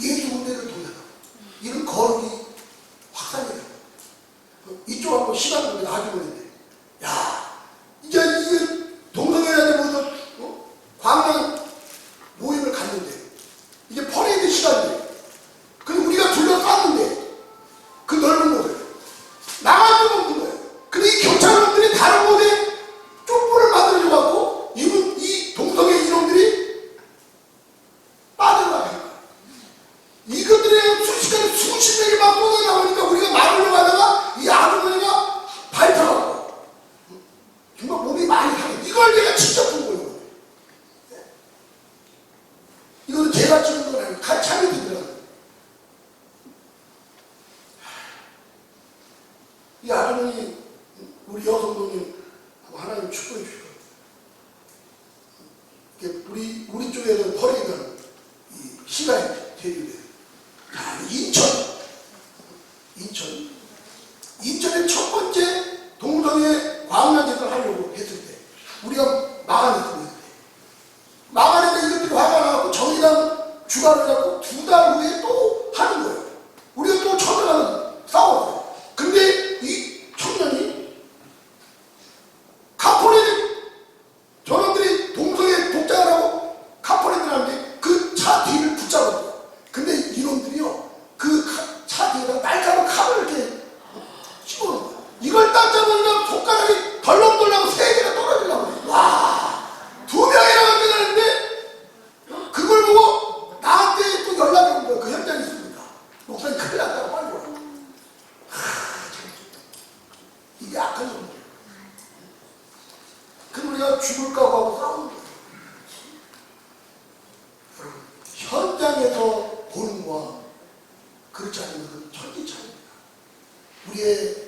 예수 군대를 통해서 이런 거룩이 확산이 돼요. 이쪽 한번 시간 보면 아주 오는데 야 이제 동성애자들 모두 광장 모임을 갔는데 이제 퍼레이드 시간이에요. 근데 우리가 둘러쌌는데 그 넓은 곳에 나갈 수가 없는 거예요. 근데 이 경찰관들이 다른 곳에 촛불을 만들어줘갖고 이 동성애 이놈들이 빠져나가는 거예요. 이것들의 순식간에 수십 명이 막 뻗어나오니까 우리가 막으려고 하다가 이 아주머니가 밟혀갖고 정말 몸이 많이 상해. 이걸 내가 직접 본 거예요. 이거는 제가 찍은 건 아니고 차이 들더라고요. 이 아주머니 우리 여성분이 하나님 축복해 주실 거예요. 우리 쪽에서 퍼레이드는 이 시간이 대비돼요. 자, 인천 인천에 첫 번째 동성애 광란제를 하려고 했을 때 우리가 막아냈습니다. 막아내서 이것들이 화가 나고 정의당 주관을 잡고 2달 후에 또 하는 거예요. 우리가 또 청년하는 싸웠어요. 근데 이 청년이 카포레 저놈들이 동성애 독장을 하고 카포레를 하는데 그 차 뒤를 붙잡았어요. 근데 이놈들이요 그 차 뒤에다 날카로운 칼을 이렇게 집어넣은 거야. 이걸 딱 잡으니까 손가락이 덜렁덜렁 3개가 떨어지려고. 와, 2명이나 끝나는데 그걸 보고 나한테 또 연락이 온 거야. 그 현장에 있습니다. 목사님 큰일 났다고 빨리 와. 이게 악한 놈이야. 그럼 우리가 죽을까 하고 싸우는 거야. 여러분, 현장에서 보는 거와 그렇지 않은 것은 천지차이입니다. 우리의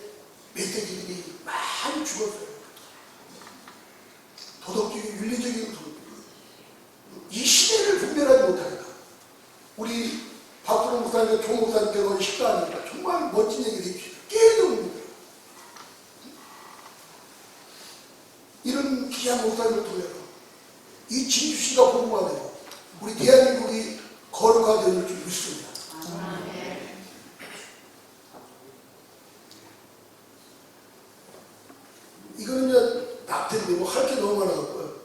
메시지들이 많이 죽었어요. 도덕적인, 윤리적인 도덕. 이 시대를 분별하지 못하니까. 우리 박수롱 목사님과 조 목사님께서 식사하니까 정말 멋진 얘기를 해주시죠. 깨어듭니다. 이런 귀한 목사님을 통해서 이 진주씨가 복음화 되고 우리 대한민국이 거룩화될 줄 믿습니다. 이거는 이제 낙태인데 뭐 할 게 너무 많아갖고요.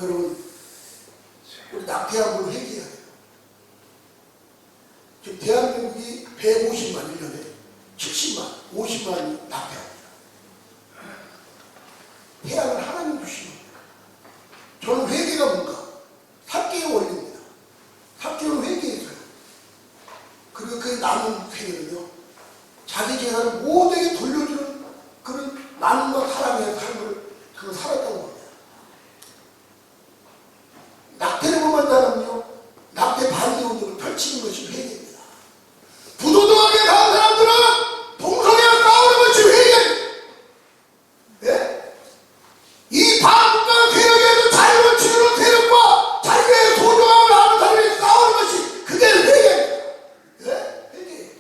여러분, 우리 낙태한 걸 회개해야 돼요. 지금 대한민국이 150만 1년에 70만, 50만이 낙태합니다. 태양을 하나님 주시는 거예요. 저는 회개가 뭔가? 삭개의 원리입니다. 삭개는 회개해서요. 그리고 그 남은 생애는요, 자기 재산을 모두에게 돌려주는 그런 나눔과 사랑의 삶을 그걸 살았다고 합니다. 낙태를 범한 사람은요, 낙태 반대 운동을 펼치는 것이 회개입니다. 부도덕하게 간 사람들은 동성애와 싸우는 것이 회개입니다. 네? 이 반국가 세력에도 자유를 지키는 세력과 자유의 소중함을 아는 사람이 싸우는 것이 그게 회개입니다. 네? 회개예요.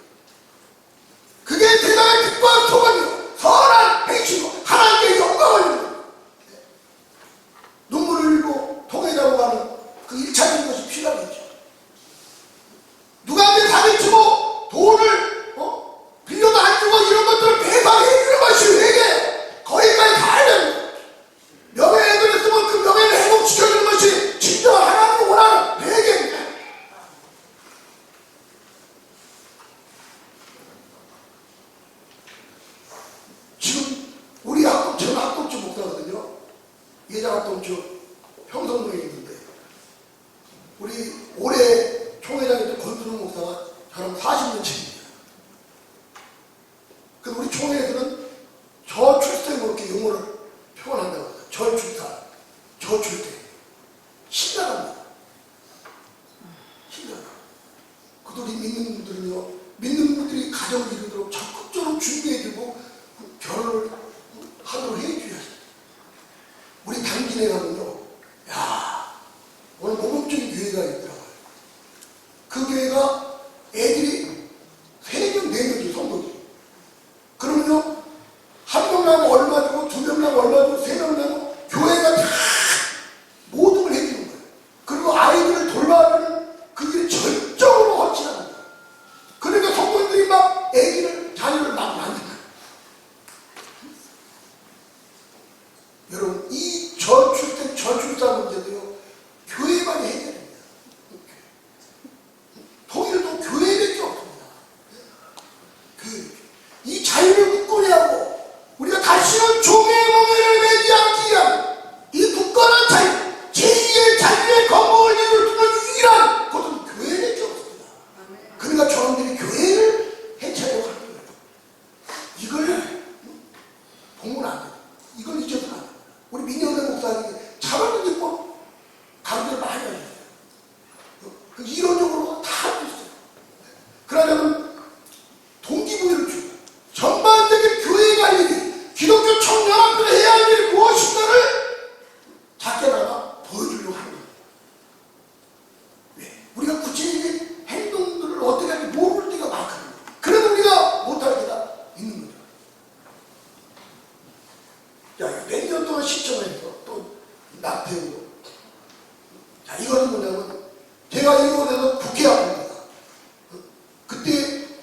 그게 세상의 빛과 소망이요. 선한 행실로 하나님께 영광을 입는 눈물을 흘리고 통에 잡아가는 그 1차적인 것이 필요하겠죠. 누구한테 사기치고 돈을 빌려도 안 주고 이런 것들을 배상해 주는 것이 회개. 거기까지 가야 됩니다. 명예를 쓰면 그 명예를 회복시켜주는 것이 진짜 하나님을 원하는 회개입니다. 지금 우리 학급, 저는 학급주 목사거든요. 예장 학급주 평성동에 있는데 우리 올해 총회장이었던 권순우 목사가 저랑 40년 차입니다. 그래서 우리 총회에서는 저출생으로 이렇게 용어를 표현한다고 합니다. 저출산, 저출생. 신나갑니다. 신나가. 그들이 믿는 분들은요, 믿는 분들이 가정을 이루도록 적극적으로 준비해주고 결혼을 하도록 해줘야지. 우리 당진에 가면요, 야, 오늘 모범적인 교회가 있더라고요. 그 교회가 애들이 3명, 4명이 성도들이. 그러면요, 1명 나면 얼마 주고, 2명 나면 얼마 주고, 3명 나면 교회가 다 모든 걸 해주는 거예요. 그리고 아이들을 돌봐주는 그 일을 전적으로 헌신합니다. 그러니까 성도들이 막 애기를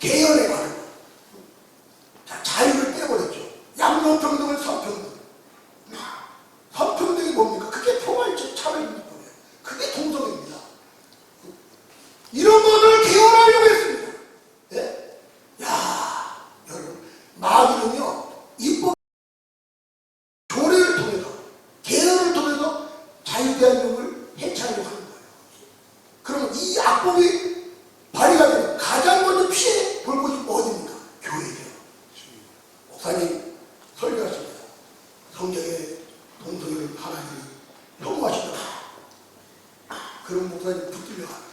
개헌에 가는 거예요. 자, 자유를 빼버렸죠. 양로평등을 서평등. 서평등이 뭡니까? 그게 포괄적 차별입니다. 그게 동성입니다. 이런 것을 개헌하려고 했습니다. 예? 야, 여러분, 마귀는요, 입법 조례를 통해서, 개헌을 통해서 자유대한민국을 해체하려고 하는 거예요. 그러면 이 악법이 발의가 되면 가장 먼저 피해 볼 곳이 어디입니까? 교회죠. 목사님 설교하십니다. 성경에 동성애를 하나님이 혐오하시더라. 그런 목사님 붙들려 합니다.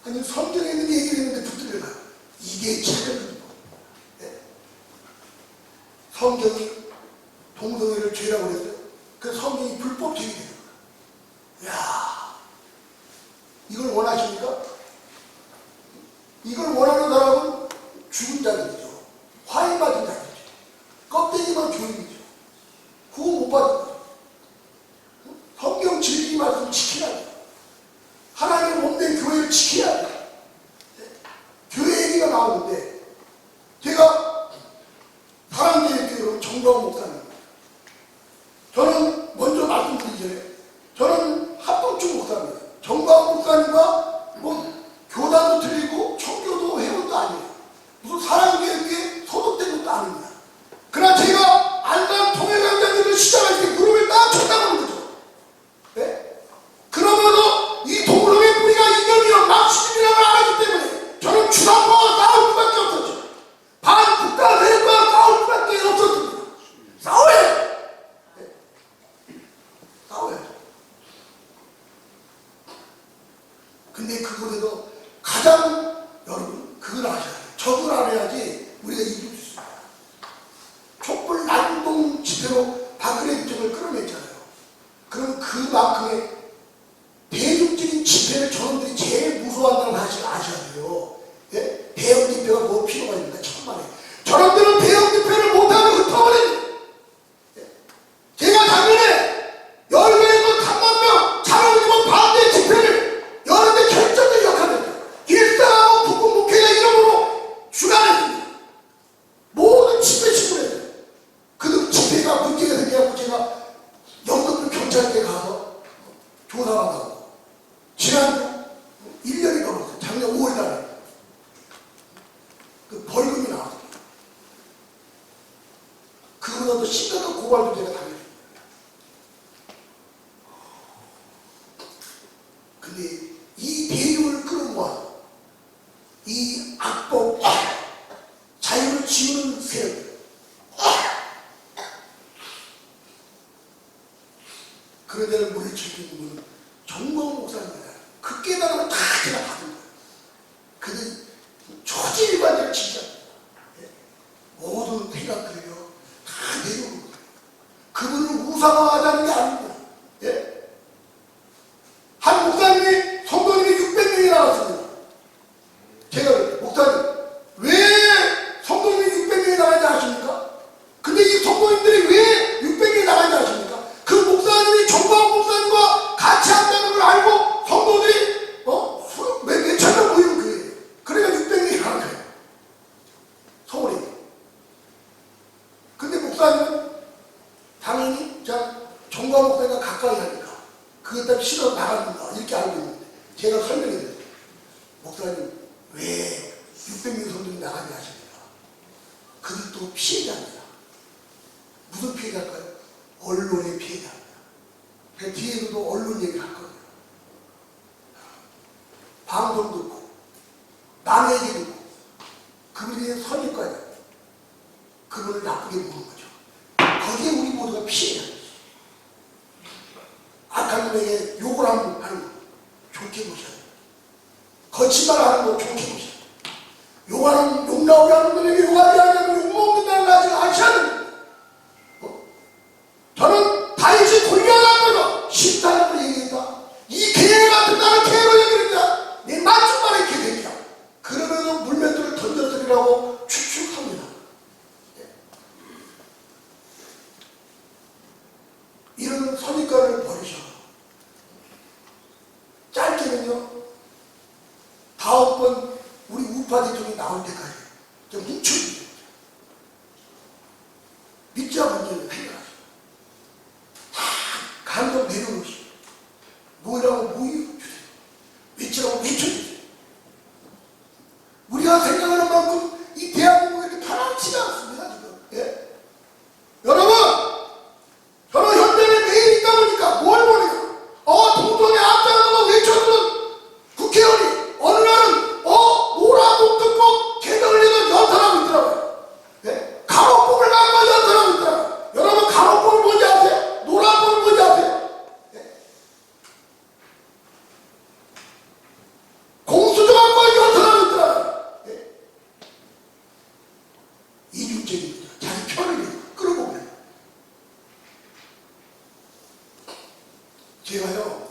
아니 성경에 있는 얘기를 했는데 붙들려 가요. 이게 차별입니다. 성경이 동성애를 죄라고 그랬어요. 그 성경이 불법 죄이 되는 거예요. 이야, 이걸 원하십니까? 이걸 원하는 사람은 죽은 자들이죠. 화해받은 자들이죠. 껍데기만 교인이죠. 그거 못 받은 거죠. 성경 진리 말씀 지켜야 돼요. 하나님의 몸된 교회를 지켜야 돼요. 교회 얘기가 나오는데 제가 사랑제일교회 정광 목사님, 저는 먼저 말씀드리기 전에 저는 합동충 목사입니다. 정광 목사님과 뭐 교단도 틀리고 청교도 회원도 아니에요. 무슨 사랑교회에 소속된 것도 아닙니다. 그러나 제가 안산 통일강장들을 시작할 때 무릎을 딱 쳤다고 하는 거죠. 네? 그러면서 이 동성애 뿌리가 이념이랑 막시즘이라는 걸 알았기 때문에 저는 주상파와 싸울 수밖에 없었죠. 반국가 세력과 싸울 수밖에 없었습니다. 싸워요! 네? 싸워요. 근데 그거에서 가장 여러분 그걸 아셔야 돼요. 적을 알아야지 우리가 이길 수 있습니다. 촛불 난동 집회로 박근혜 대통령을 끌어냈잖아요. 그럼 그만큼의 대중적인 집회를 저놈들이 제일 무서워한다는 사실을 아셔야 돼요. 예? 대형 집회가 뭐 필요가 있는가 천만에. 저놈들은 대형 집회를 못하면 흩어버립니다. 예? 제가 작년에 열교에서 3만 명 차로지원 반대 집회를 여는데 결정적 역할을 했어요. 일상하고 북극목회가 이름으로 주관했습니다. 모든 집회 신고했어요. 그 집회가 문제가 생겨서 제가 영등포 경찰대 가서 조사하다가 지난 1년이 넘었어요. 작년 5월달에 그 벌금이 나왔어요. 그거보다도 심각한 고발도 제가 당했어요. 근데 이 대륙을 끌어모아 이 악법 자유를 지우는 세력 그런 데를 물리칠 수 있는 분은 정광 목사입니다. 그 깨달음을 다 제가 받은 거예요. 근데 초지일관적으로 진짜 모든 생각들이요 다 내려오는 거예요. 그분을 우상화하자는 게 아닙니다. 예? 한 목사님이 성도님이 600명이 나왔습니다. 제가 목사님 왜 성도님이 600명이 나가는지 아십니까? 근데 이 성도님들이 왜 600명이 나가는지 아십니까? 그 목사님이 정광 목사님과 같이 한다는 걸 알고 성도들이 몇천 명 모이는 거예요. 그러니까 600명이 나간 거예요. 서울에. 근데 목사님은 당연히 정광 목사님과 가까이 하니까 그것 때문에 싫어 나간다 이렇게 알고 있는데 제가 설명해드려요. 목사님 왜 600명 성도들이 나가는지 아십니까? 그들도 피해자입니다. 무슨 피해자일까요? 언론의 피해자입니다. 그 뒤에서도 언론 얘기를 할 거예요. 방송 듣고 남의 얘기 듣고 그분이 선입관이에요. 그분을 나쁘게 보는 거죠. 거기에 우리 모두가 피해자입니다. 악한 놈에게 욕을 하는 거 좋게 보셔야 돼요. 거친 말 하는 거 좋게 보셔야 돼요. 욕 나오게 하는 놈에게 욕하지 않으면 욕먹는다는 거 아직 아셔야 됩니다. 저는 다윗이 골리앗 싫다는 얘기했다. 이 개 같은 나를 개로 얘기했다. 내 맞춤만의 개새끼야. 그러면서 물맷돌을 던져드리라고 추측합니다. 이런 선입관을 버리셔. 짧게는요, 우파 대통령이 나올 때까지 좀 뭉쳐주세요. 믿자 문제는 해결하죠. 다 간도 내려놓으시고 모이라고 모여주세요. 외치라고 외쳐주세요. 우리가 생각하는 만큼 이 대한민국이 이렇게 편안치가 않습니다. 지금. 예? 여러분, 저는 현장에 매일 있다 보니까 뭘 보니까 동동에 앞장서서 외쳐주는 국회의원이 어느 날은 노라고 뜯고 개정을 해서 연설하고 있더라고요. 예? 간호법을 갖고 연설하고 있더라고요. 여러분, 간호법을 뭔지 아세요? 노라법을 뭔지 아세요? 예? 공수처 갖고 연설하고 있더라고요. 예? 이중적인 거죠. 자기 편을 끌어보면. 제가요,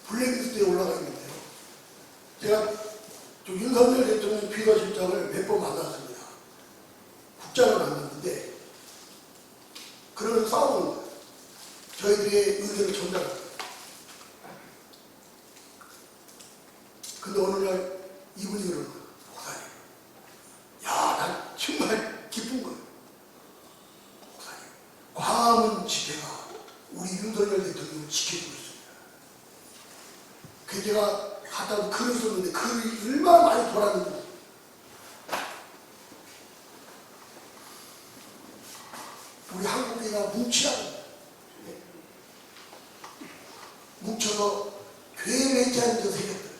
블랙리스트에 올라가 있는데요. 제가 윤석열 대통령 비서실장을 몇 번 만났습니다. 국장을 만났는데, 그러면서 싸우는 거예요. 저희들의 의견을 전달합니다. 근데 어느 날 이분이 그러는 거예요. 목사님. 야, 난 정말 기쁜 거예요. 목사님. 광화문 집회가 우리 윤석열 대통령을 지켜주고 있습니다. 그 제가 갔다 글을 썼는데 글이 얼마나 많이 돌았는지. 우리 한국인가 뭉치라는 거예요. 뭉쳐서 교회 외치하는 저 세력들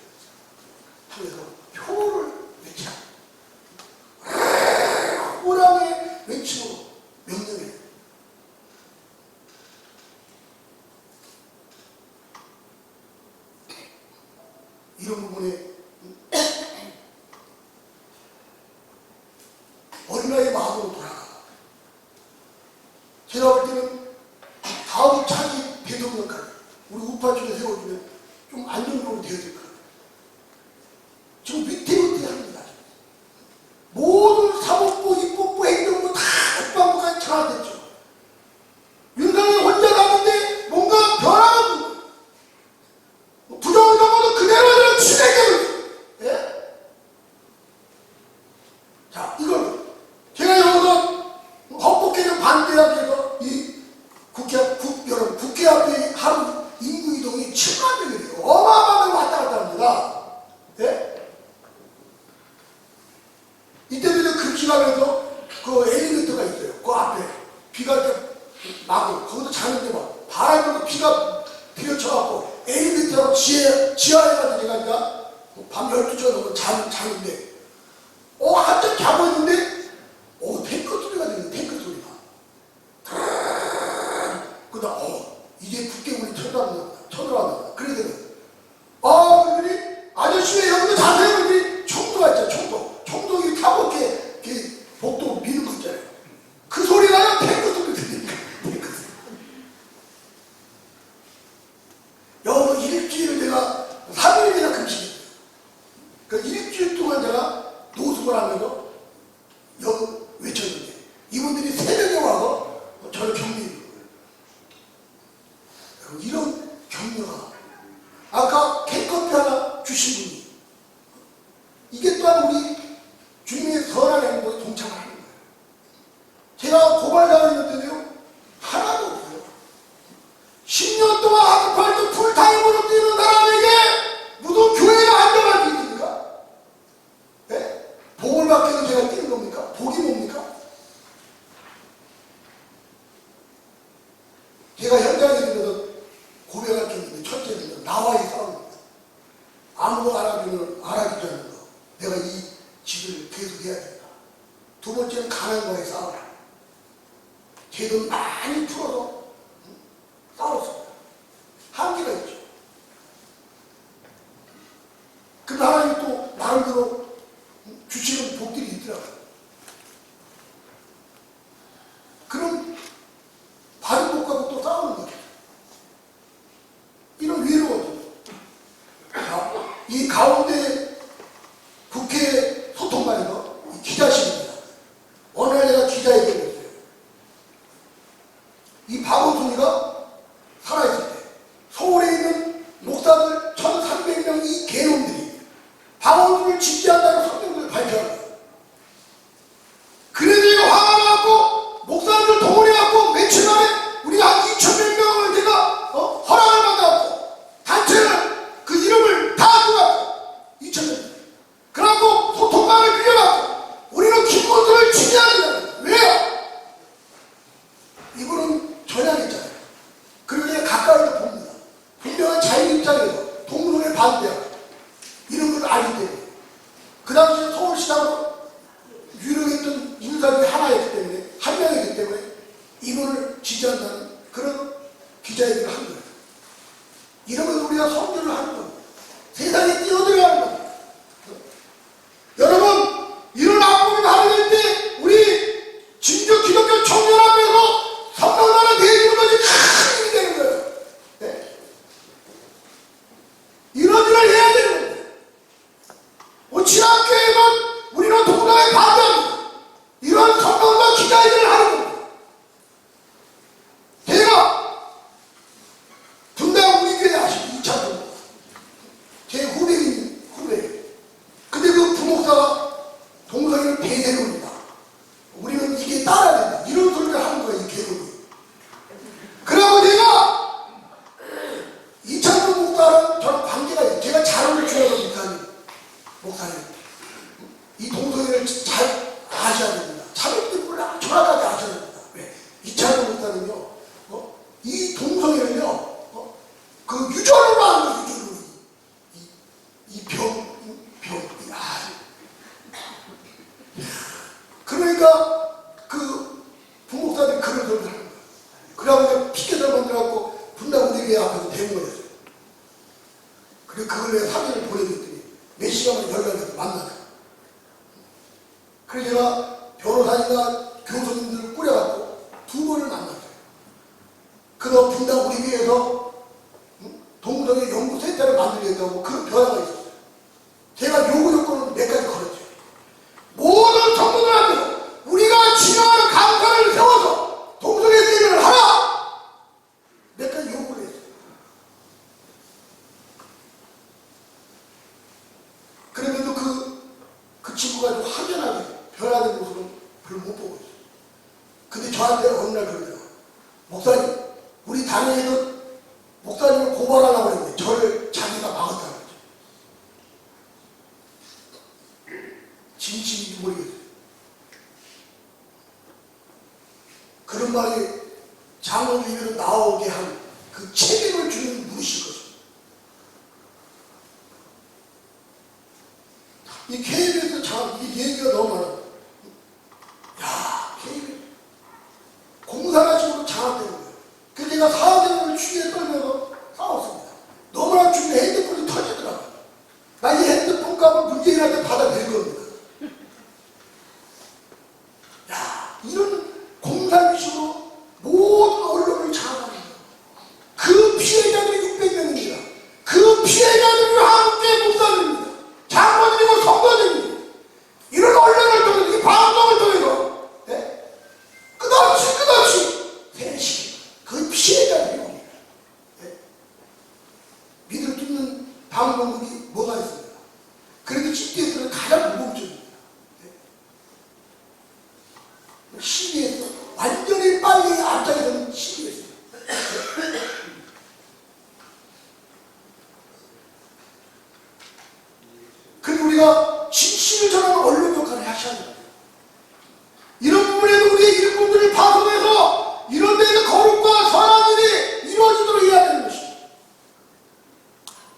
통해서 표를 외치라. 호랑의 외침으로 명령해요. 이런 부분에 어린아이의 마음으로 돌아가. 제가 볼 때는 다음 차기 대통령까지 우리 우파 쪽에 세워주면 좀 안정적으로 되어야 될 것 같아요. 지금 위태위태합니다. 모든 사법부, 입법부, 행정부 다 국방부까지 전환됐죠. 윤석열 혼자 가는데 뭔가 변화가 없는 거예요. 부정을 넘어도 그대로 추대기를. 예? 자, 이걸 제가 여기서 헌법 개정 반대하기 위해서 이 여러분, 국회 앞에 하루 인구 이동이 7만 명이 돼요. 어마어마하게 왔다 갔다 합니다. 예? 이때도 급식하면서 그 엘리베이터가 있어요. 그 앞에 비가 이렇게 나고 거기서 자는데 막 바람이 불고 비가 비어쳐갖고 엘리베이터로 지하에 가서 제가 이제 밤 12시가 넘어 자는데 한참 자고 있는데 탱크 소리가 들리네. 탱크 소리가. 그러다 이제 북괴물이 쳐들어왔나. 그러더니 그러더니 아저씨 왜 여기서 자세요? 그러더니 총도가 있잖아. 총도기 타고 이렇게 복도 미는 거 있잖아요. 그 소리가 탱크 소리 들리니까. 탱크 소리. 여기 일주일을 내가 3일이나 금식했어요. 그 일주일 동안 제가 노숙을 하면서 여기 외쳤는데 이분들이 새벽에 와서 저를 격리해준 거예요. 이런 격려가 아까 캔커피 하나 주신 분이 이게 또한 우리 주님의 선한 행동에 동참을 하는 거예요. 제가 고발당했는데도요 하나도 없어요. 10년 동안 아스팔트 풀타임으로 뛰는 사람에게 무슨 교회가 안정할 수 있습니까? 네? 복을 받기 위해서 제가 뛰는 겁니까? 복이 뭡니까? 제가 현장에 들어서 고백할 게 있는데 첫째는 나와의 싸움입니다. 아무도 알아주지 않는 거. 내가 이 집을 계속 해야 된다. 두 번째는 가난과의 싸움. 제 돈 많이 풀어서 싸웠습니다. 한계가 있죠. 근데 하나님이 또 나름대로 주시는 복들이 있더라고요. 그럼 받은 복과도 또 싸우는 거죠. 이런 위로거든요. 이 가운데 국회 소통관에서 기자실입니다. 어느 날 내가 기자회견을 했어요. 이 박원순이가 살아있을 때 서울에 있는 목사들 1,300명이 개놈들이 박원순을 지지한다고 성명을 알기 때문에 그 당시에 서울시장으로 유력했던 인사 중에 하나였기 때문에 한 명이기 때문에 이분을 지지한다는 그런 기자회견을 한 거예요. 이러면 우리가 성교를 하는 거예요. 세상에 뛰어들어야 하는 거예요. 여러분 이런 악법이 발효될 때 우리 진주 기독교 청년합에서 성령나라 내주는 것이 큰 힘이 되는 거예요. 네? 이런 일을 해야 되는 거예요. 친학교에서 우리는 동남에 반대합니다. 이런 성경과 기자회견을 하는 겁니다. 제가 분당 우리 교회 아시죠? 2차도 제 후배. 근데 그 부목사가 동성애를 배제합니다. 우리는 이게 따라야 된다. 이런 소리를 하는 거예요, 이 개론이. 그러고 제가 2차도 목사랑 저랑 관계가 있어요. 제가 자료를 주어서 목사님, 이 동성애를 잘 아셔야 됩니다. 자격도 몰라 정확하게 아셔야 됩니다. 왜? 이차도 목사는요, 이 동성애는요, 그 유전으로 하는 거예요, 유전으로. 그러니까 그 부목사들이 그런 소리를 하는 거예요. 그래갖고 내가 피켓을 만들어갖고 분당 우리교회 앞에서 대모했어요. 그래서 그걸 내가 사진을 보내줬더니 몇 시간만 연락해서 만나서. 그래서 제가 변호사님과 교수님들을 꾸려갖고 2번을 만났어요. 그래서 분당 우리 교회에서 동성애 연구센터를 만들겠다고 그런 변화가 있었어요. 제가 요구 조건을 몇 가지 걸었죠. 모든 성도들 앞에서 우리가 진영하는 강사를 세워서 동성애 대회를 하라! 몇 가지 요구를 했어요. 그런데도 그 친구가 좀 확연하게 변화된 모습은 별로 못 보고 있어요. 근데 저한테 어느 날 그러더라고요. 목사님, 우리 당에는 목사님을 고발하려고 했는데 저를 자기가 막았다는 거죠. 진실인지 모르겠어요. 그런 말이 장로교회로 나오게 한 그 책임을 주는 분이실 것입니다. 이 KBS 참, 이 얘기가 너무 많아요. 야, KBS. 공사가 지금 장악되는 거예요. 그래서 제가 사업을 취지에 떨면서 싸웠습니다. 너무나 중요해. 핸드폰이 터지더라고요. 나 이 핸드폰 값을 문재인한테 받아낼 겁니다. 야, 이런 공사미식으로 모든 언론을 장악하는 거예요. 그 피해자들이 600명입니다. 그 피해자들이 함께 목사님입니다. 장로들이고 성도들입니다. 이런 언론을 통해서, 이 방송을 통해서 끝없이 세시 그 피해자들이 옵니다. 믿을 뚫는 방법이 뭐가 있습니까? 그래도 CBS는 가장 무법적입니다. CBS 완전히 빨리 앞장에 서는 CBS. 그래서 우리가 진실을 전하는 언론 역할을 하셔야 됩니다. 이런 부분에도 우리의 일꾼들을 파송해서 이런 데에서 거룩과 선한 일이 이루어지도록 해야 되는 것입니다.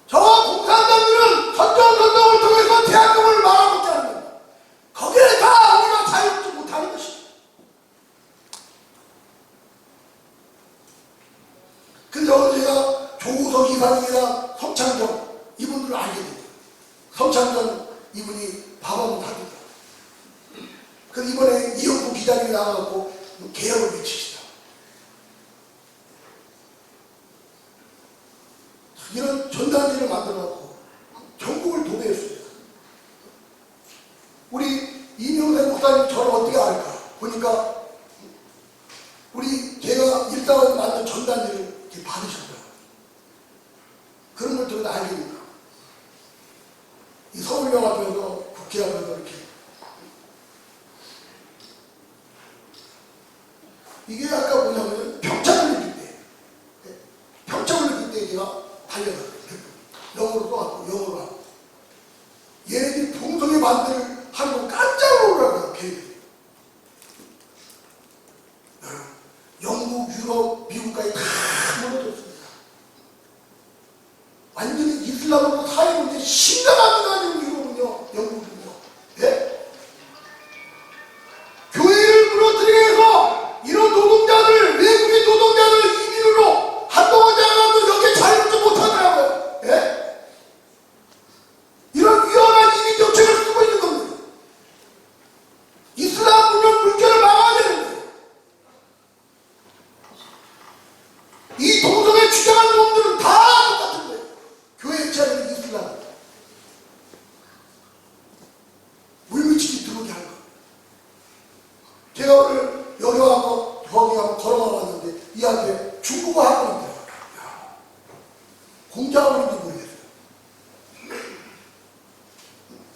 저와 공산당들은 선정을 통해서 대한민국을 말아먹게 하는 겁니다. 거기에 다 우리가 자유롭지 못하는 것입니다. 그래서 제가 조우석 이사님이나 성창정 이분들을 알게 됩니다. 성창정 이분이 밥한번 탑니다. 그래서 이번에 이영구 기자님이 나와갖고 개혁을 외칩시다. 이런 전단지를 만들어갖고 전국을 도배했습니다. 우리 이명세 목사님 저를 어떻게 알까? 보니까 우리 제가 일당을 만든 전단지를 이렇게 받으셨어요. 그런 걸 통해서 알게 됩니다. 이 서울역 앞에서 국회 앞에서 이렇게 이게 아까 뭐냐면 평창을 느낄 때 평창을 느낄 때 제가 달려갔어요. 영어로 써갖고 영어로 하고 얘네들이 동성애 반대를 하는 거 깜짝 놀라고요. 걔네들이 영국, 유럽, 미국까지 다 무너졌습니다. 완전히 이슬람으로 사회 문제 심각합니다. 지금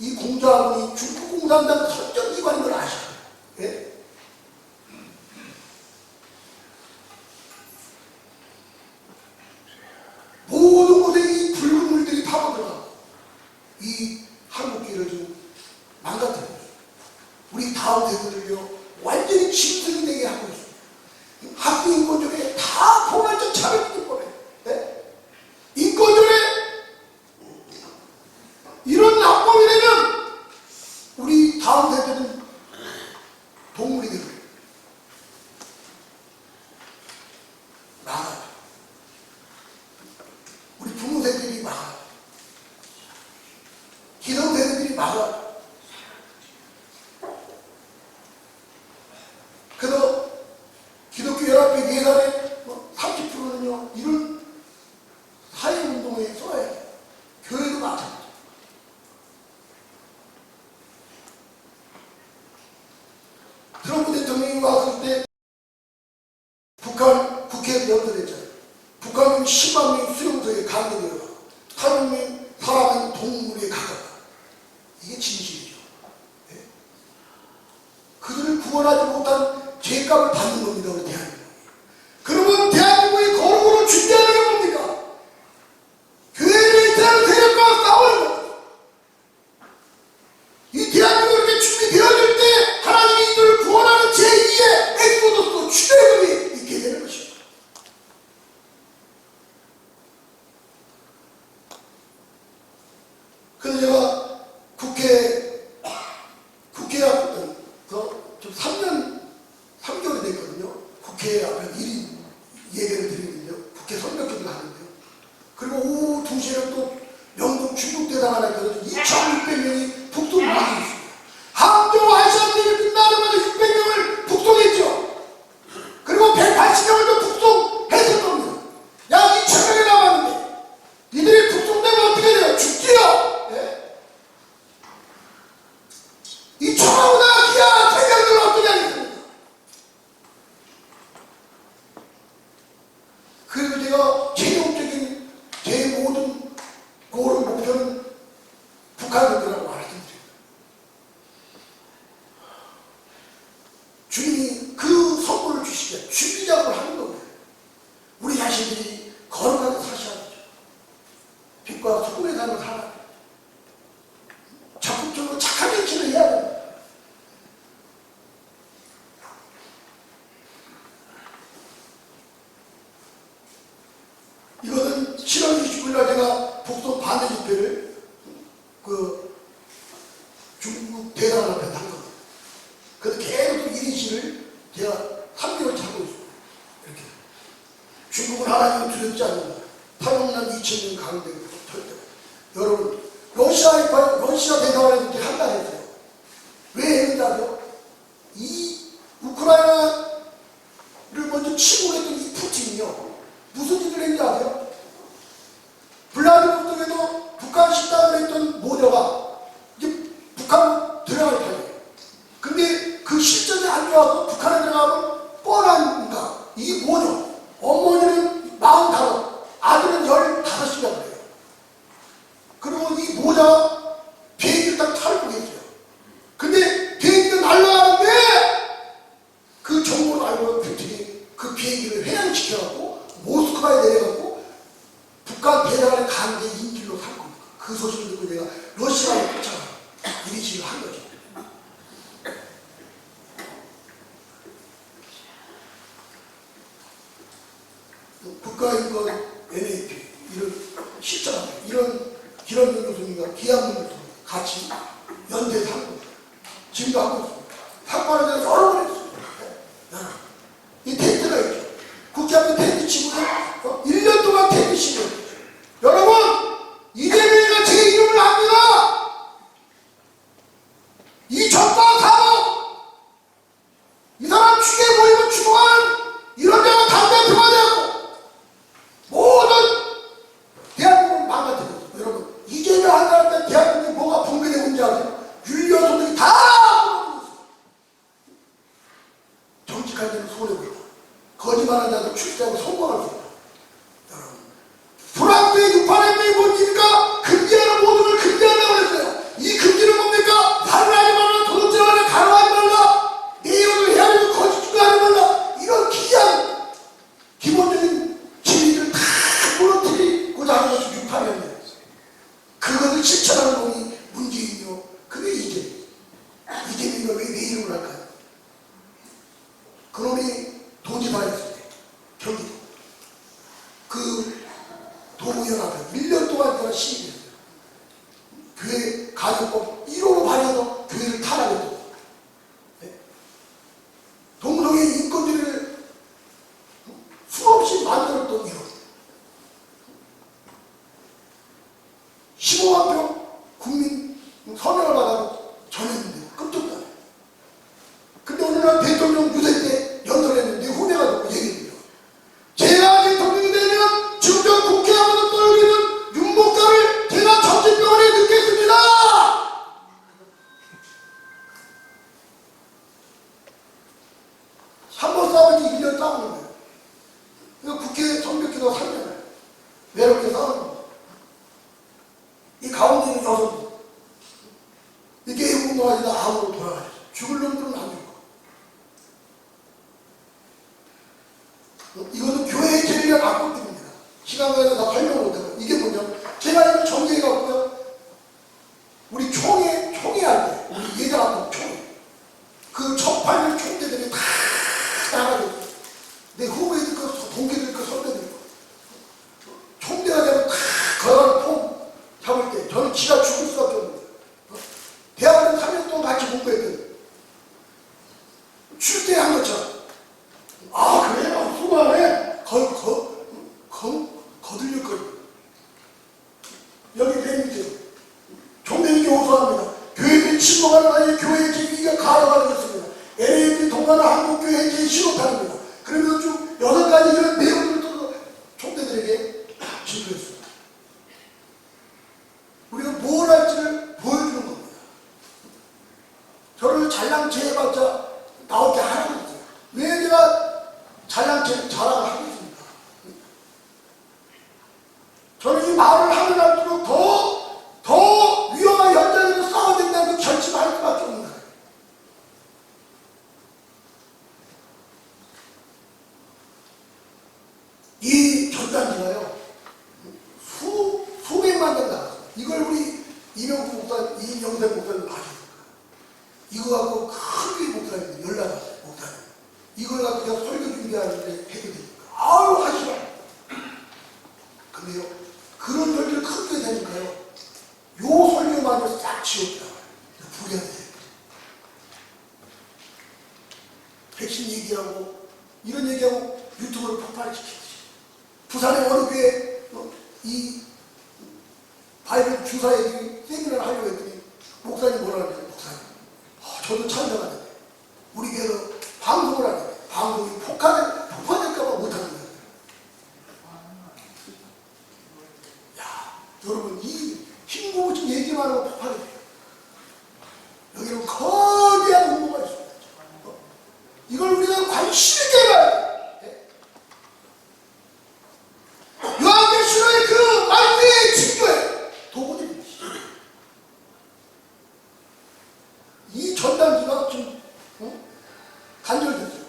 이 공자분이 중국공산당 선정기관인 걸 아셔야 돼요. 예? 모든 곳에 이 붉은 물들이 파고들어가고 이 한국기를 좀 망가뜨려요. 우리 다음 세대들요 완전히 짐승이 되게 하고 있습니다. 학교 인권조례에 다 포괄적 차별인권에 네? 인권조례 이런 낙법이 되면 우리 다음 세대는 동물이 되고 나가요. 우리 부모 세대들이 막아요. 기성 세대들이 막아요. 그래서 기독교 연합회 예산의 30%는요 이런 사회운동에 써야 돼요. 교회도 마찬가지. 트럼프 대통령이 왔을 때 북한 국회에서 연설했잖아요. 북한은 10만 명이 수용소에 감금되어가고 8명 사람은 동물에 가깝다. 이게 진실이죠. 네? 그들을 구원하지 못한 죄값을 받는 겁니다. 우리 대한민국. 그러면 대한민국의 거룩으로 준비하는 게 뭡니까? 교회를 대한 세력과 싸우는 겁니다. 이 대한민국이 이렇게 준비되어질 때 하나님이 이들을 구원하는 제2의 엑소더스 출애굽이 있게 되는 것입니다. 그래서 제가 국회 앞에서 좀 3개월이 됐거든요. 국회 앞에 1인 예배를 드리는데요. 국회 성벽기도를 하는데요. 그리고 오후 2시에는 또 영동 중국대상 하나 있거든요. 2,600명이 북송을 하고 있습니다. 항저우 아시안게임이 끝나자마자 600명을 북송했죠. 그리고 180명을 또 북송했을 겁니다. 약 2,000명이 남았는데 이들이 북송되면 어떻게 돼요? 죽지요. 네? 이 청하보다 귀한 생명들을 어떻게 하겠습니까? 그리고 제가 최종적인 제 모든 고른 목표는 북한인들하고 말씀드립니다. 주님이 그 선물을 주시기에 준비작업을 하는 겁니다. 우리 자신들이 거룩하게 사셔야 되죠. 빛과 소금의 삶을 살아야 돼요. 적극적으로 착한 정치를 해야 됩니다. 이거는 7월 29일날 제가 북송 반대 집회를 중국 대사관 앞에 한 겁니다. 그래서 계속 1인실을 제가 3개월째 하고 있습니다. 이렇게. 중국은 하나님을 두렵지 않는다. 8억만 2천 명 가운데 절대. 여러분, 러시아 대사관에서 이렇게 한다 했어요. 왜 했는지 아세요? 이 우크라이나를 먼저 침공했던 이 푸틴이요. 무슨 짓을 했는지 아세요? 블라디보스톡에도 북한 식당을 했던 모녀가 이제 북한 들어갈 판이에요. 근데 그 실정이 안 좋아서 북한에 들어가면 뻔한가. 이 모녀, 어머니는 45, 아들은 15이나 그래요. 그리고 이 모자가 비행기를 딱 타고 계세요. 근데 비행기가 날아가는데 그 정보를 알고 푸틴이 그 비행기를 회양시켜갖고 모스크바에 내려갖고 북한 대사관에 가는 게 인길로 산 겁니다. 그 소식을 듣고 내가 러시아에 쫓아가 이리지를 한 거죠. 국가인권 NAP 이런 실장합니다. 이런 기런전 교수님과 기한문 교수님 같이 연대해서 하는 겁니다. 지금도 하고 있습니다. 학과에 대해서 여러 번 했습니다. 이 텐트가 있죠. 국회 앞에 텐트 치고 1년 동안 텐트 치고 여러분 이재명이가 제 이름을 압니다. 이 전파 사업 이 사람 죽에 보이면 죽어가는 이런 데가 당대표가 되고 모든 대한민국을 망가뜨렸어요. 여러분 이재명 한 사람 때문에 대한민국이 뭐가 붕괴되고 있는지 아세요? 윤리여소들이 다 정직한 데는 손해보다 거짓말하는 자도 출세하고 성공할 수 있다. 여러분 프랑스의 6,800명이 뭔지니까 금지하는 모든 걸 금지한다고 했어요. 이 금지는 가정법 1호로 발의해서 교회를 탄압했던 동성애 인권들을 수없이 만들었던 1호. 15만 명 국민 서명을 받아도 전했는데 끔찍하네. 근데 어느 날 대통령 유세 때 연설했는데 후배가 듣고 얘기해요. 제가 대통령이 되면 중전 국회의원으로 떨어지는 윤목사를 제가 정신병원에 넣겠습니다. 한 번 싸우지 1년 싸우는 거예요. 그러니까 국회 성벽기도 3년을 외롭게 싸우는 거예요. 이 가운데 있는 여성분, 이 게임 운동하시다 암으로 돌아가셨어요. 죽을 놈들은 안 죽고. 이것은 교회의 제리가 낙법입니다. 시간 관계에서 다 설명을 못해요. 이게 뭐냐면, 제가 이걸 정리해갖고요, 우리 총회 할 때, 우리 예자학교 총회, 그 척팔린 총대들이 다 나가죠. 내 후배들 거, 동기들 거, 선배들 거. 총대가 되면 다 걸어가는 폼 잡을 때, 저는 지가 죽을 수밖에 없는 거예요. 대학을 3년 동안 같이 공부했더니, 출대한 것처럼, 아, 그래요? 수고하네? 거들릴거리고. 여기 뱀이죠. 종대님께 호소합니다. 교회들이 침묵하는 아이 교회의 지위가 가로가는 것입니다. LAP 동가는 한국교회의 제15탄입니다. 그러면서 쭉 6가지 이런 내용들을 또 총대들에게 진술했습니다. 우리가 뭘 할지를 보여주는 겁니다. 저를 잘랑체 해봤자 나올 게 하나도 없어요. 왜 내가 잘랑체 자랑을 하고 있습니까? 저는 이 말을 하면 할수록 더 위험한 현장에서 싸워야 된다는 그 결심을 할 수밖에 없는 거예요. 이 전단지가요, 수백만 장 나왔어요. 이걸 우리 이명수 목사님, 이영생 목사님 아십니까? 이거 갖고 크게 목사님 연락왔어요. 목사님, 이걸 갖고 제가 설교 준비하는데 해도 됩니까? 아유, 하시라. 근데요, 그런 설교를 크게 되니까요, 요 설교만을 싹 지웠더라고요. 불리한데. 백신 얘기하고, 이런 얘기하고 유튜브를 폭발시켰지. 부산의 어느 교회, 이 바이블 주사에 세미나를 하려고 했더니, 목사님 뭐라 그래요? 목사님, 저도 참여가 되네. 우리 교회로 방송을 하네. 방송이 폭파될까봐 못하는 거예요. 야, 여러분, 이 힘고무진 얘기만 하고 폭발해요. 여기는 거대한 홍보가 있습니다. 이걸 우리가 관심 있게 봐야 돼요. 요한계시록의 그 말씀의 징조에 도구들입니다. 이 전단지가 좀 간절됐어요.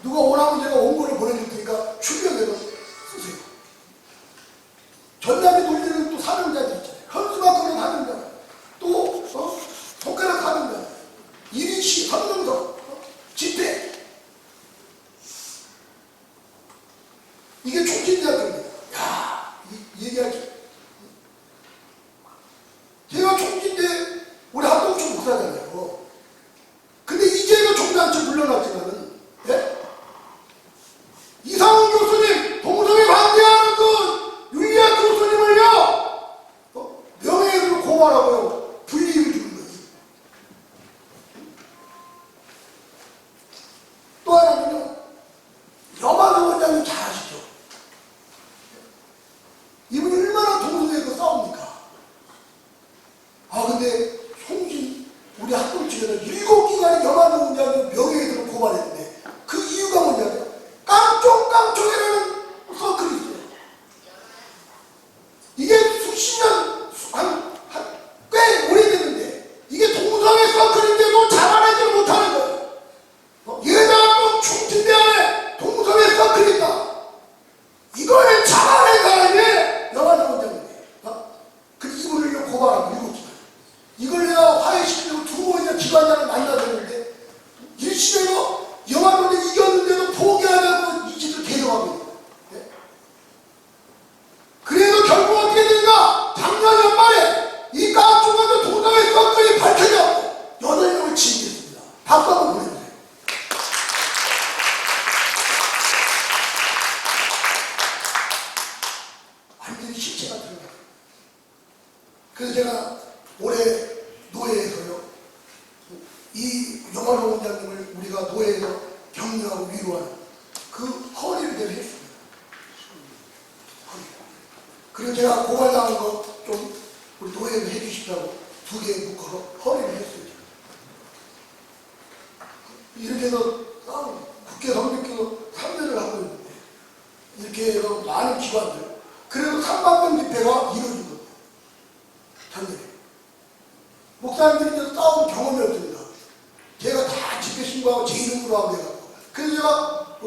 누가 원하면 제가 원고를 보내줄 테니까 출력해서 쓰세요. 전단지 돌리는 또 사명자들 있잖아요. 현수막걸로 사명자, 또 손가락 사명자, 1인시, 선명석, 집회. 이게 총진대학교입니다. 야, 얘기하지. 제가 총진대 우리 합동총 목사잖아요. 근데 이제는 종단체 물러났지만은, 예? 이상훈 교수님, 동성애 반대하는 그 윤리학 교수님을요, 명예훼손으로 고발하고요, 불이익을 주는 거예요. 또 하나는요, 여만호 원장님 잘 아시죠? 이분이 얼마나 동성애가 싸웁니까? 아, 근데 송진 우리 학교 측에서 7기관이 여만호 원장님 명예훼손으로 고발했는데, 그 이유가 뭐냐면 깡총깡총이라는 서클이 있어요. 이게 수십 년, 꽤 오래됐는데, 이게 동성애 서클인데도 잡아내지 못하는 거예요. 예자학교 총진대 안에 동성애 서클이 있다. 이걸 잡아낸 사람이 여만호 원장님이에요. 근데 이분을 고발하고 7기관. 이걸 내가 화해시키려고 2번이나 기관장을 만나줬는데, 1심에서 여만호 원장이 이겼는데도 포기하자고 이 짓을 계속하고 있는 거예요. 그래서 결국 어떻게 되는가? 작년 연말에 그래서 제가 올해 노예에서요, 이 영화로 원장님을 우리가 노예에서 격려하고 위로하는 그 허리를 내가 했습니다. 그리고 제가 고발당한 거 좀 우리 노예를 해주시라고 2개 묶어서 허리를 했어요. 이렇게 해서 국회 성적교도 3년을 하고 있는데, 이렇게 해서 많은 기관들, 그래도 3만 명 집회가 이루어진 겁니다. 작년에. 목사님들이 이제 싸운 경험이 없습니다. 제가 다 집회 신고하고 제 이름으로 하고 해갖고. 그래서 제가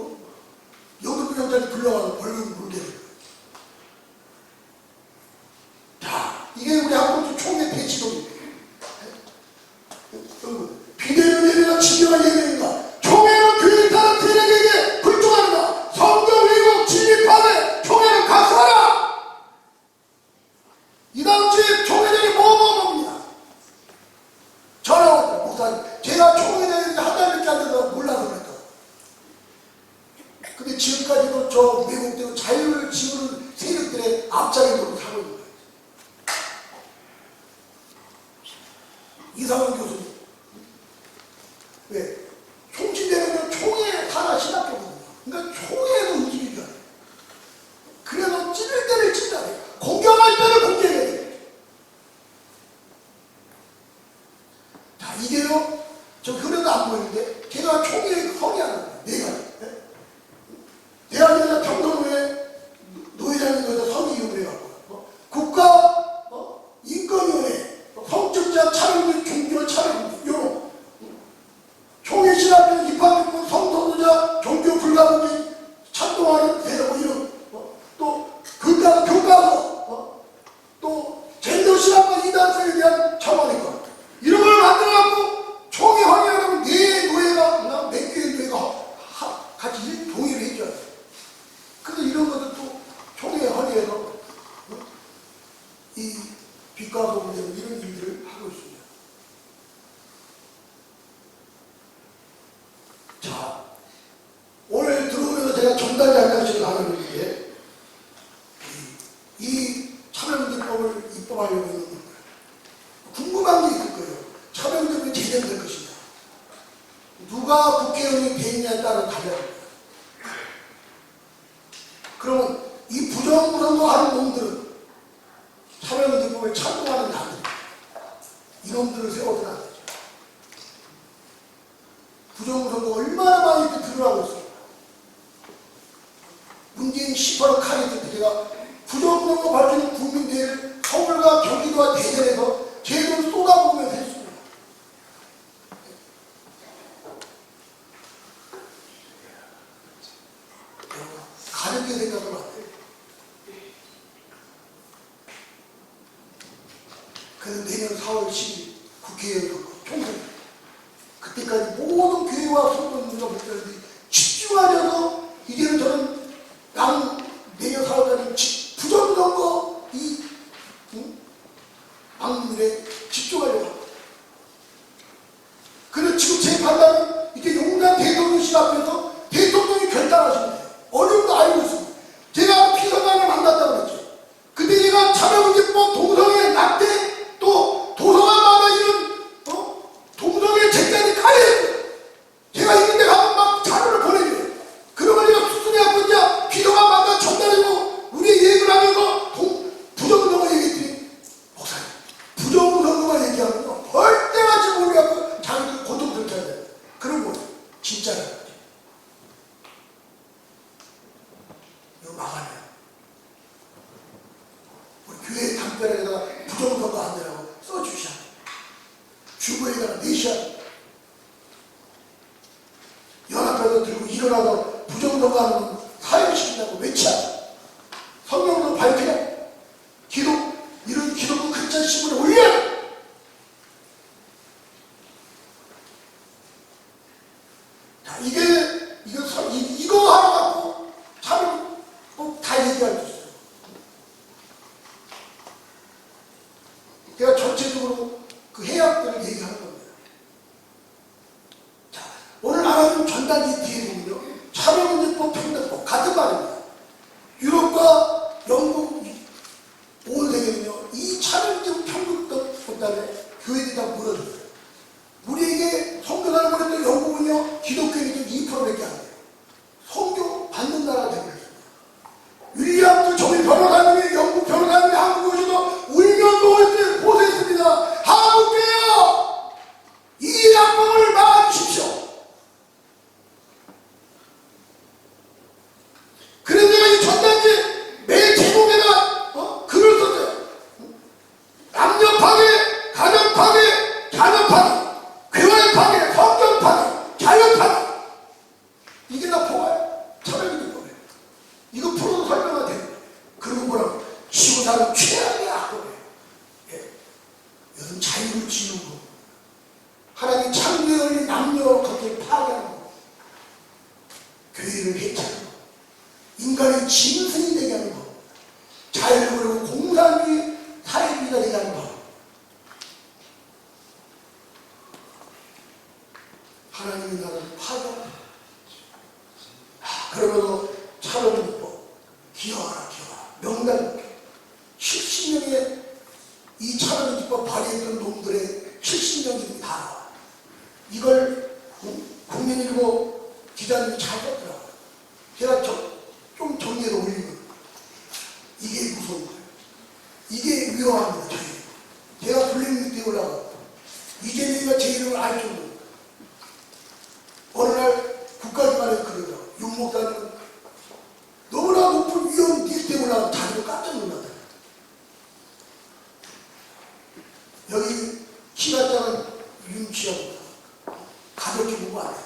여덟 경찰이 불러가서 벌금 물게 해요. 자, 이게 우리 한국도 총회 배치동입니다. 비대면 예배가 진정한 예배인가? 총회는 교회 따른 세력에게 굴종한다. 성경 왜곡 진립하되 총회는 각성하라. 이 다음 주에 총회장이 뭡니다. 전화 왔다. 목사님, 제가 총회장이 한 달밖에 안 돼서 몰라서 그랬다. 근데 지금까지도 저 왜곡되고 자유를 지우는 세력들의 앞자리로 사고 있는 거예요. 이상원 교수님, 왜? 총진되면 총회 하나 시작했거든요. 그러니까 총회에서 움직이지 않아요. 그래서 찌를 때를 찐다. 공격할 때를 공격해야 돼요. 자, 이게요, 저 그래도 안 보이는데, 제가 총회에 서기하는 거예요. 내가. 대한민국 평등회 노회장님께서 서기 이용을 해갖고, 국가 인권위원회, 성적자 차별금, 종교 차별금, 요런. 총회 신학교 입학했고 성소수자 종교 불가분이 찬동하는 세력 이런 또 교과서 또 젠더 신학과 이단설에 대한 청원이건 이런 걸 만들어갖고 총회 확인하면 네 노예가 몇 개의 노예가 같이 동의를 해줘야 돼. 그래서 이런 것들 또 총회 확인해서 이 빛과 소금 되는 이런 일들을 하고 있습니다. 자, 오늘 들어오면서 제가 전달이 할 것을 나누는데, 이 차별금지법을 입법하려고 하는 거예요. 궁금한 게 있을 거예요. 차별금지법이 제정될 것이냐. 누가 국회의원이 되느냐에 따라 달라집니다. 그러면 이 부정선거 하는 놈들은 차별금지법을 찬동하는 나들입니다. 이놈들을 세워서는 안 되죠. 부정선거 얼마나 많이 드러나고 있습니다. 문재인 10% 카리트 때 제가 부정선거 밝히는 국민대회를 서울과 경기도와 대전에서 제대로 쏟아부으면서 했습니다. 가볍게 생각하면 안 돼요. 그래서 내년 4월 10일 국회의원 총선, 그때까지 모든 교회와 성도님과 목사님들이 집중하려서 이제는 저는 내년 4월까지 부정선거 이 방문에 집중하려고 합니다. 그래서 지금 제 판단은 이제 용산 대통령실 앞에서 대통령이 결단하시면 돼요. 어려움도 알고 있습니다. 제가 피서관을 만났다고 그랬죠. 근데 얘가 차별금지법 동성애 낙태 또 도서관마다 이런 동성애 쟁단이 가려요. 제가 있는데 가면 막 자료를 보내줘요. 그러면 제가 수순해갖고 이제 기도관마다 전달하고 우리 얘기를 하면서 부정선거 얘기했더니 목사님 부정선거만 얘기하면 벌떼같이 몰려갖고 자기들 고통스럽게 해야 돼. 그런 거예요. 진짜라는 거지. 이거 막아내요. 우리 교회 담벼락에다가 부정선거 안 되라고 써주셔야 돼요. 주거에다가 내셔야 돼요. 연합회도 들고 일어나서 부정선거 하는 건 사형시킨다고 외치야 돼. 성경도 밝혀야 기도, 이런 기도도 크리스찬 신문에 올려야 돼. 자, 이거 하나 갖고 참 다 얘기할 수 있어요. 제가 전체적으로 그 해약들을 얘기하는 겁니다. 자, 오늘 나라는 전단지 뒤에 보면요, 차별금지법, 평등법 같은 말입니다. 유럽과 영국, 온 세계는요, 이 차별금지법, 다음에 교회들이 다 무너졌어요. 우리에게 선교사를 보냈던 영국은요, 기독교인이 좀 2%밖에 안 돼요. 선교 받는 나라가 되버렸습니다. 윌리엄스 종이 변호사님이, 영국 변호사님이 한국에 오셔서 울면서 고생했습니다. 한국교회요, 이 약방을 막아주십시오. 그래서 내가 이 전단지 매 제목에다 글을 썼어요. 남녀 파괴, 가정 파괴, 자녀 파괴, 교회 파괴, 성경 파괴, 자유 파괴. 이게 다 포괄 철학이는 거예요. 이거 풀어도 설명이 돼요. 그리고 뭐라고? 지구상은 최악의 악보예요. 예. 요즘 자유를 지는 거, 하나님 창조에 걸린 남녀 거기에 파괴하는 거, 교회를 해체하는 거, 인간의 짐승이 되게 하는 거, 자유를 그리고 공산주의 사회주의가 되게 하는 거. 하나님의 나라를 파괴하는 거. 그러면서 차로는 있고, 기여하라, 기여하라. 명단 70명의 이 차로는 기법 발휘했던 놈들의 70명이 다 나와. 이걸 국민일보 기자님이 잘 썼더라고요. 제가 좀 정리해서 올리면 이게 무서운 거예요. 이게 위험합니다. 저희. 제가 블랙리스트에 올라가고 이재명이가 제 이름을 알 정도로 어느 날 국가기관에서 그러더라고요. 윤목사님은 너무나 높은 위험 리스트에 올라가서 자기도 깜짝 놀랐다. 여기 키가 작은 윤치하고 가볍게 보고 안 해요.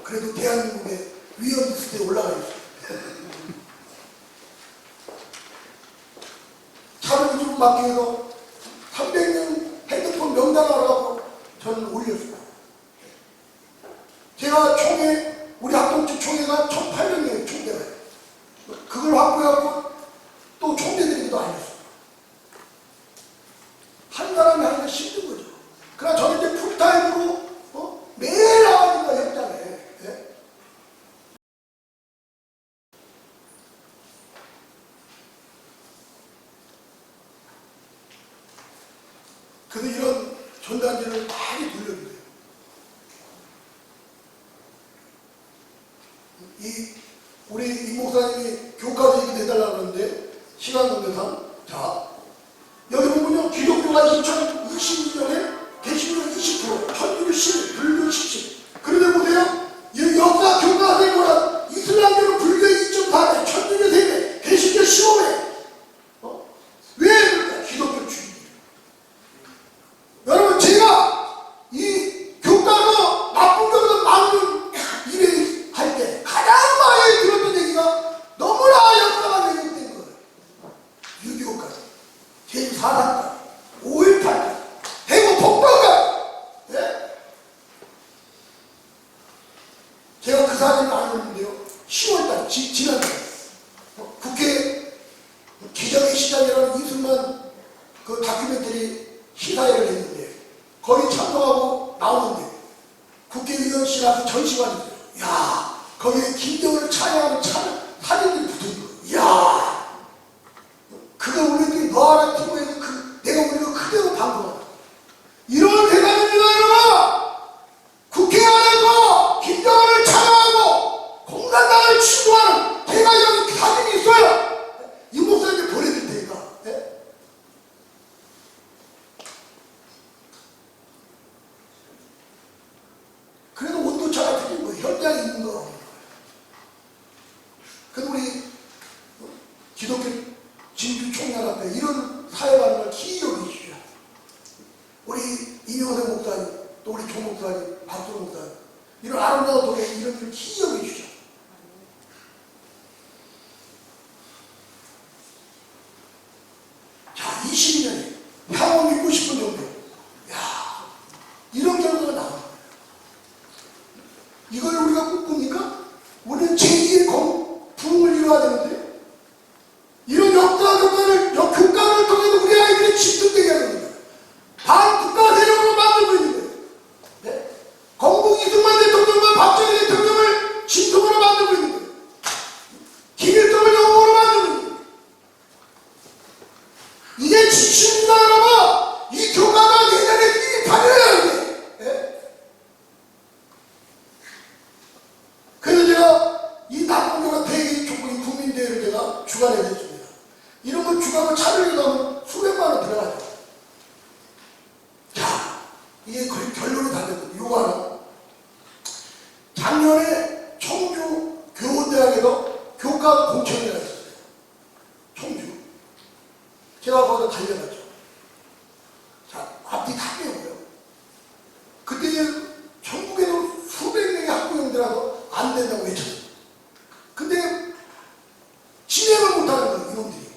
그래도 대한민국의 위험 리스트에 올라가 있어요. 차를 좀 막기 위해서 300명 핸드폰 명단하라고 저는 올렸습니다. 제가 총회, 우리 학동쪽 총회가 1,800명의 총대가 있어요. 그걸 확보해갖고 또 총대들에게도 알렸어요. 한 사람이 하는 게 힘든 거죠. 그러나 저는 이제 풀타임으로 매일 나가니까 현장에. 예? 그래서 이런 전단지를 많이 돌려주세요. 우리 임 목사님이 교과서 얘기도 해달라고 하는데 시간 관계상 자 여기 보면요, 기독교가 2022년에 개신교 20%, 천주교 10, 불교 17. 그런데 보세요, 이 역사 교과서에 보면 이슬람교는 불교 2.4배, 천주교 3배, 개신교 15배. 왜 그럴까요? 기독교 주의. 여러분, 제가 이 교과서 나쁜 것보다 많은 일을 할 때 가장 많이 들었던 얘기가 너무나 역사가 왜곡된 거예요. 6.25까지, 제4단까지, 5.18까지, 대구 폭발까지. 예? 제가 그 사진을 안 올렸는데요, 10월달, 지난달 국회 기적의 시작이라는 이승만 그 다큐멘터리 시사회를 했는데 거기 참석하고 나오는데 국회의원실 앞에 전시관이 있어요. 야, 거기에 김정은을 찬양하는 사진들이 붙어있는 거예요. 야, 그거 올렸더니 너 알아 TV에서 내가 올린 거 그대로 방송한다. 이런 대단합니다, 여러분. 국회 안에서 김정은을 찬양하고 공산당을 추구하는 제가 여기 사진이 있어요. 이 목사님께 보내드릴 테니까. 네? 그래도 온도차가 틀린 거예요. 현장에 있는 거. 그래도 우리 기독교 진주 총회 앞에 이런 사회반응을 기이하게 해주시죠. 우리 이명세 목사님, 또 우리 조 목사님, 박수 목사님, 이런 아름다운 동에 이런 일을 기이하게 해주시죠. 자, 22년에 향후 믿고 싶은 정도. 야, 이런 결과가 나옵니다. 이걸 우리가 꿈꿉니까? 우리는 제2의 부흥을 이루어야 되는데 이런 교과를 통해서 우리 아이들이 집중되게 하는 겁니다. 반국가 세력으로 만들고 있는 거예요. 네? 건국 이승만 대통령과 박정희 대통령을 진통으로 만들고 있는 거예요. 김일성을 영웅으로 만들고 있는 거예요. 이게 지침입니다, 여러분. 다녀야 돼. 예? 그래서 제가 이 낙동교가 대개 조건이 국민대회를 제가 주관해 냈습니다. 이런 걸 주관을 차리려고 하면 수백만 원 들어가죠. 자, 이게 거의 결론이 다 됐거든요. 요거 하나. 작년에 청주 교원대학에서 교과 공청회가 있었어요. 청주. 제가 거기다 달려갔죠. 자, 앞뒤 다 빼고요. 그때 전국에도 수백 명의 학부형들하고 안 된다고 외쳤어요. 근데 진행을 못하는 거예요, 이놈들이.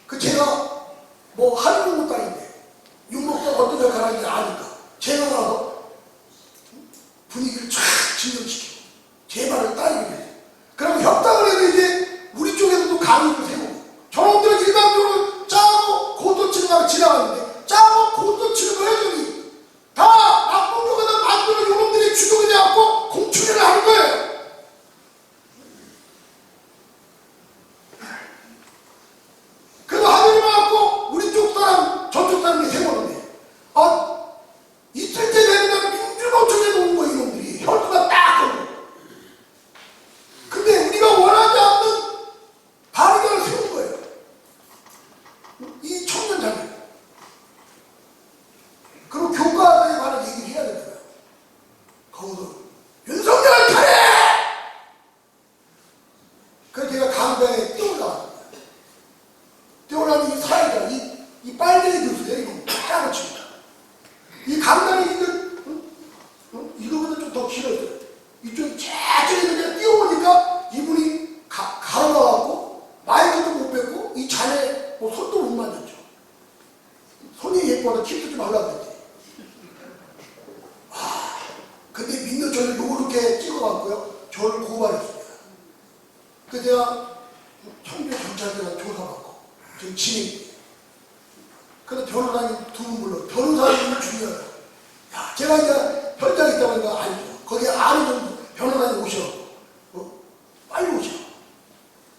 그 제가 뭐 하는 것도 아닌데 윤목사가 어떤 역할을 하는지 아니까 제가 가서 분위기를 쫙 진정시키고 제 말을 따르게 해요. 그럼 협상을 해도 이제 우리 쪽에서도 강의를 세우고 저놈들은 일반적으로 짜고 고토치는 지나가는데 짜고 고토치는 걸 해주니 다 낙동교에다 만들어 이놈들이 주도가 돼갖고 공춘회를 하는 거예요. 그래서 하늘이 와갖고 우리 쪽 사람 저쪽 사람이 세우는데 이틀째 되는 날 민주노총에 놓은 거예요. 이놈들이 혈투가 딱 걸고. 근데 우리가 원하지 않는 발의견을 세운 거예요. 이 청년자들. 그리고 교과서에 관한 얘기를 해야 되는 거예요. 거기서 윤석열 탈해! 그래서 제가 강당에 뛰어올라왔습니다. 뛰어올라면 이 사회자, 이 빨갱이 교수예요. 이거 짜고 칩니다. 이 강당에 이거보다 좀 더 길어요. 이쪽이 저쪽에 그냥 뛰어오니까 이분이 가로나가고 마이크도 못 뱉고 이 잔에 뭐 손도 못 만졌죠. 손이 예뻐도 킵도 좀 하려고 했지. 근데 민노 저를 요렇게 찍어갖고요. 저를 고발했습니다. 그래서 제가 청주 경찰대가 조사받고 지금 진행이에요. 그래서 변호사님 두 분 불러. 변호사님이 중요해요. 야, 제가 이제 현장에 있다 보니까 아니죠. 거기 아는 변호사님 오셔. 빨리 오셔.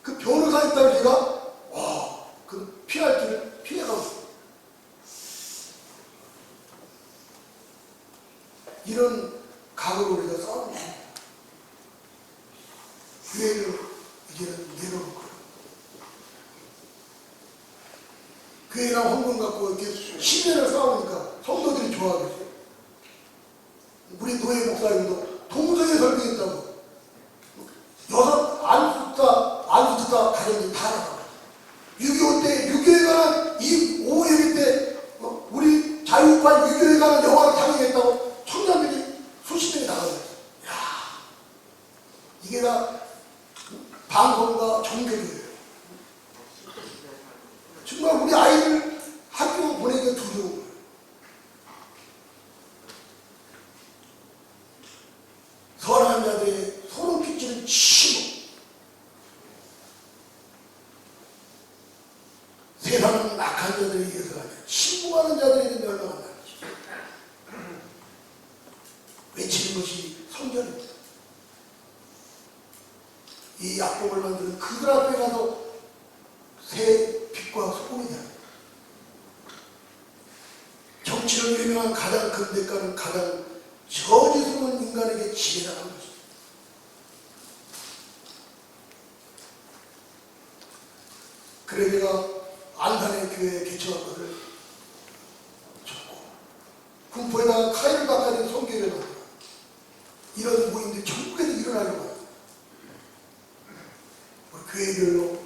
그 변호사 있다고 제가 그 피할 길을 피해가고 있어요. 이런 각오로 우리가 싸우면 교회를 이제는 내려놓을 거예요. 교회랑 헌금 갖고 이렇게 10년을 싸우니까 성도들이 좋아하겠어요. 우리 노예 목사님도 동성애 설교했다고 안수사 가정이 다 나가요. 6.25 때, 6.25에 관한 이 오후예배 때 우리 자유파 6.25에 관한 영화를 상영했다고 청년들이 수십 명이 나가요. 야, 이게 다 방송과 종교예요. 정말 우리 아이들 학교 보내기가 두려운 거예요. 선한 자들의 소름 끼치는 침묵. 세상은 악한 자들에 의해서가 아니라 침묵하는 자들에게 멸망한다는 것이죠. 외치는 것이 성전입니다. 이 약복을 만드는 그들 앞에 가서 새 빛과 소금이 됩니다. 정치를 유명한 가장 큰 대가는 가장 저지스러운 인간에게 지배당하는 것입니다. 그래 내가 안산의 교회에 개척한 것을 줬고 군포에다가 카이를 닦아낸 성교회를 만들어 이런 모임들이 전국에서 일어나려고 합니다. 교회별로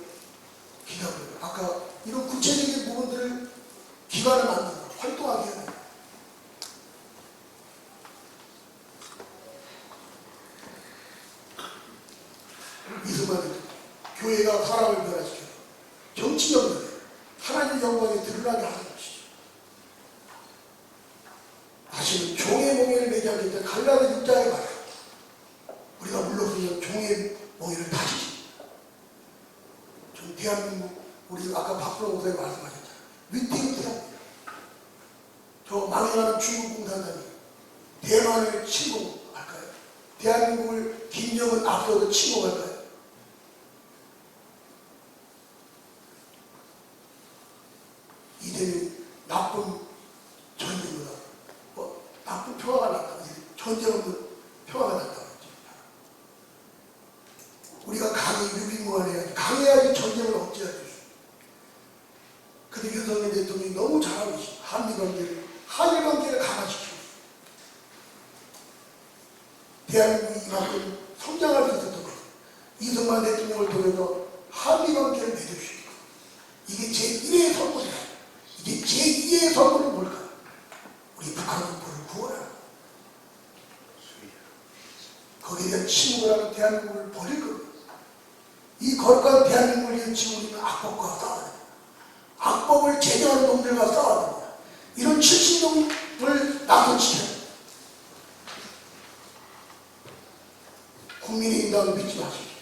기도하고 아까 이런 구체적인 부분들을 기관을 만들고 활동하게 해야 됩니다. 이승만 교회가 사람을 변화시켜서 정치 영역에 하나님의 영광이 드러나게 하는 것이죠. 다시는 종의 몽에를 매지 않겠다. 갈라디 6장에 말해요. 우리가 물러서면 종의 몽에를 다지지. 좀 대한민국 우리 아까 박수홍 목사님 말씀하셨잖아요. 위태위태합니다. 저 망해가는 중국 공산당이 대만을 침공할까요? 대한민국을 김정은 앞서서 침공할까요? 이제는 나쁜 전쟁보다 전쟁 없는 평화가 났다고 했죠. 우리가 강히 유비무환해야지, 강해야지 전쟁을 억제할 수 있어요. 근데 윤석열 대통령이 너무 잘하고 있어요. 한미관계를, 한일관계를 강화시키고 있어요. 대한민국이 이만큼 성장할 수 있었던 거예요. 이승만 대통령을 통해서 한미관계를 맺어주시고, 이게 제1의 선물이야. 이게 제2의 선물은 뭘까? 우리 북한 국부를 구원하는 거. 거기에 대한 침묵을 하는 대한민국을 버릴 겁니다. 이 거룩한 대한민국을 위한 침묵이면 악법과 싸워야 됩니다. 악법을 제정하는 놈들과 싸워야 됩니다. 이런 70놈을 나서치켜야 됩니다. 국민의힘당을 믿지 마십시오.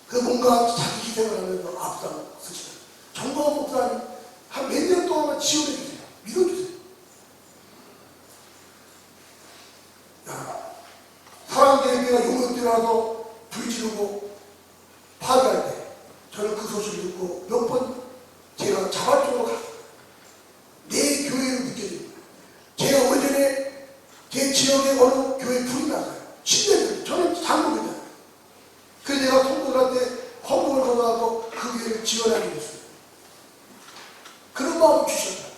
그 뭔가 자기 희생을 하면서 앞장 서시다. 정광훈 목사님 한 몇 년 동안만 지원해 주세요. 믿어주세요. 사랑대회가 용역들어서 불 지르고 파괴할 때 저는 그 소식을 듣고 몇 번 제가 자발적으로 갔어요. 내 교회를 느껴집니다. 제가 오전에 제 지역에 어느 교회 불이 났어요. 10년 저는 장로입니다. 그래서 내가 통보들한테 헌금을 걷어가고 그 교회를 지원하기로 했어요. 그런 마음을 주셨다.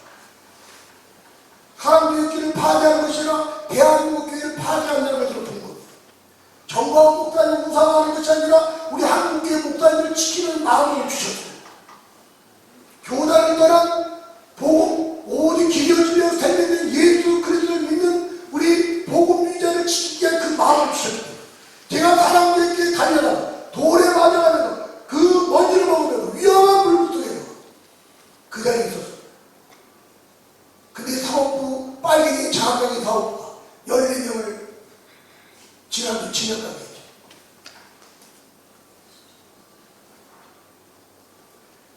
사랑교회를 파괴하는 것이라 대한민국 교회를 파괴한다는 것으로 본 겁니다. 정광훈 목사님 우상하는 것이 아니라 우리 한국교회 목사님을 지키는 마음을 주셨어요. 교단을 떠난 복음 오직 기겨지며 생명된 예수 그리스도를 믿는 우리 복음 유지자를 지키기 위한 그 마음을 주셨어요. 제가 사랑교회에 달려라 돌에 맞아가면서 그 먼지를 먹으면서 위험한 물부터 해요. 그 자리에 있었어요. 근데 사업부 빨갱이 장악당의 사업부가 14명을 지난주 징역당했죠.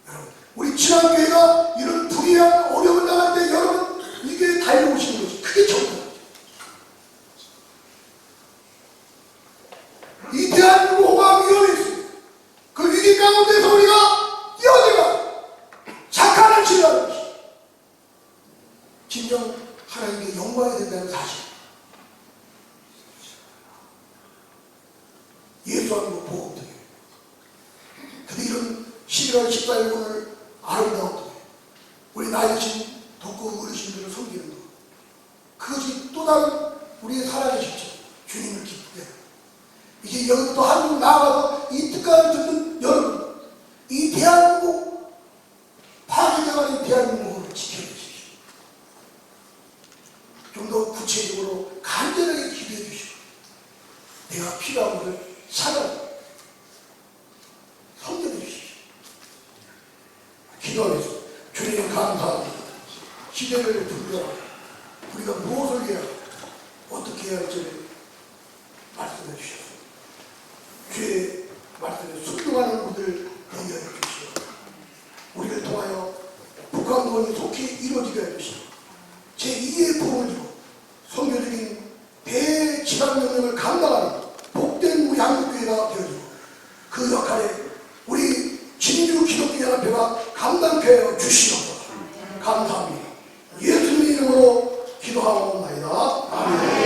여러분, 우리 친한교회가 이런 불의한 어려움을 당할 때 여러분 이게 달려오시는 것이 크게 정답이죠. 이 대한민국 호가 위험했어요. 그 위기 가운데서 우리가 뛰어들어 착한을 치료하는 것이 진정 하나님께 영광이 된다는 사실. 예수하는 거 보고 어떻게 해요? 근데 이런 11월 14일 오늘 아름다운 거 우리 나이 드신 독고 어르신들을 섬기는 거 그것이 또 다른 우리의 사랑의 실천 주님을 기쁘게 해요. 이제 여기부터 한국 나가서 이 특강을 듣는 여러분 이 대한민국 파괴되어가는 대한민국을 지켜주십시오. 좀 더 구체적으로 간절하게 기도해 주시고 내가 필요한 것을 찾아 섬겨해 주십시오. 기도하면서 주님 감사합니다. 시대를 불러 우리가 무엇을 해야 어떻게 해야 할지를 말씀해 주셔서 주의 말씀에 순종하는 분들 연결해 주시오. 우리를 통하여 북한군이 속히 이루어지게 해주시오. 제2의 부름을 주고 선교적인 대지방명령을 감당하는 복된 우리 한국교회가 되어지고 그 역할에 우리 진주 기독교연합회가 감당케 하여 주시옵소서. 감사합니다. 예수님 이름으로 기도하옵나이다. 아멘.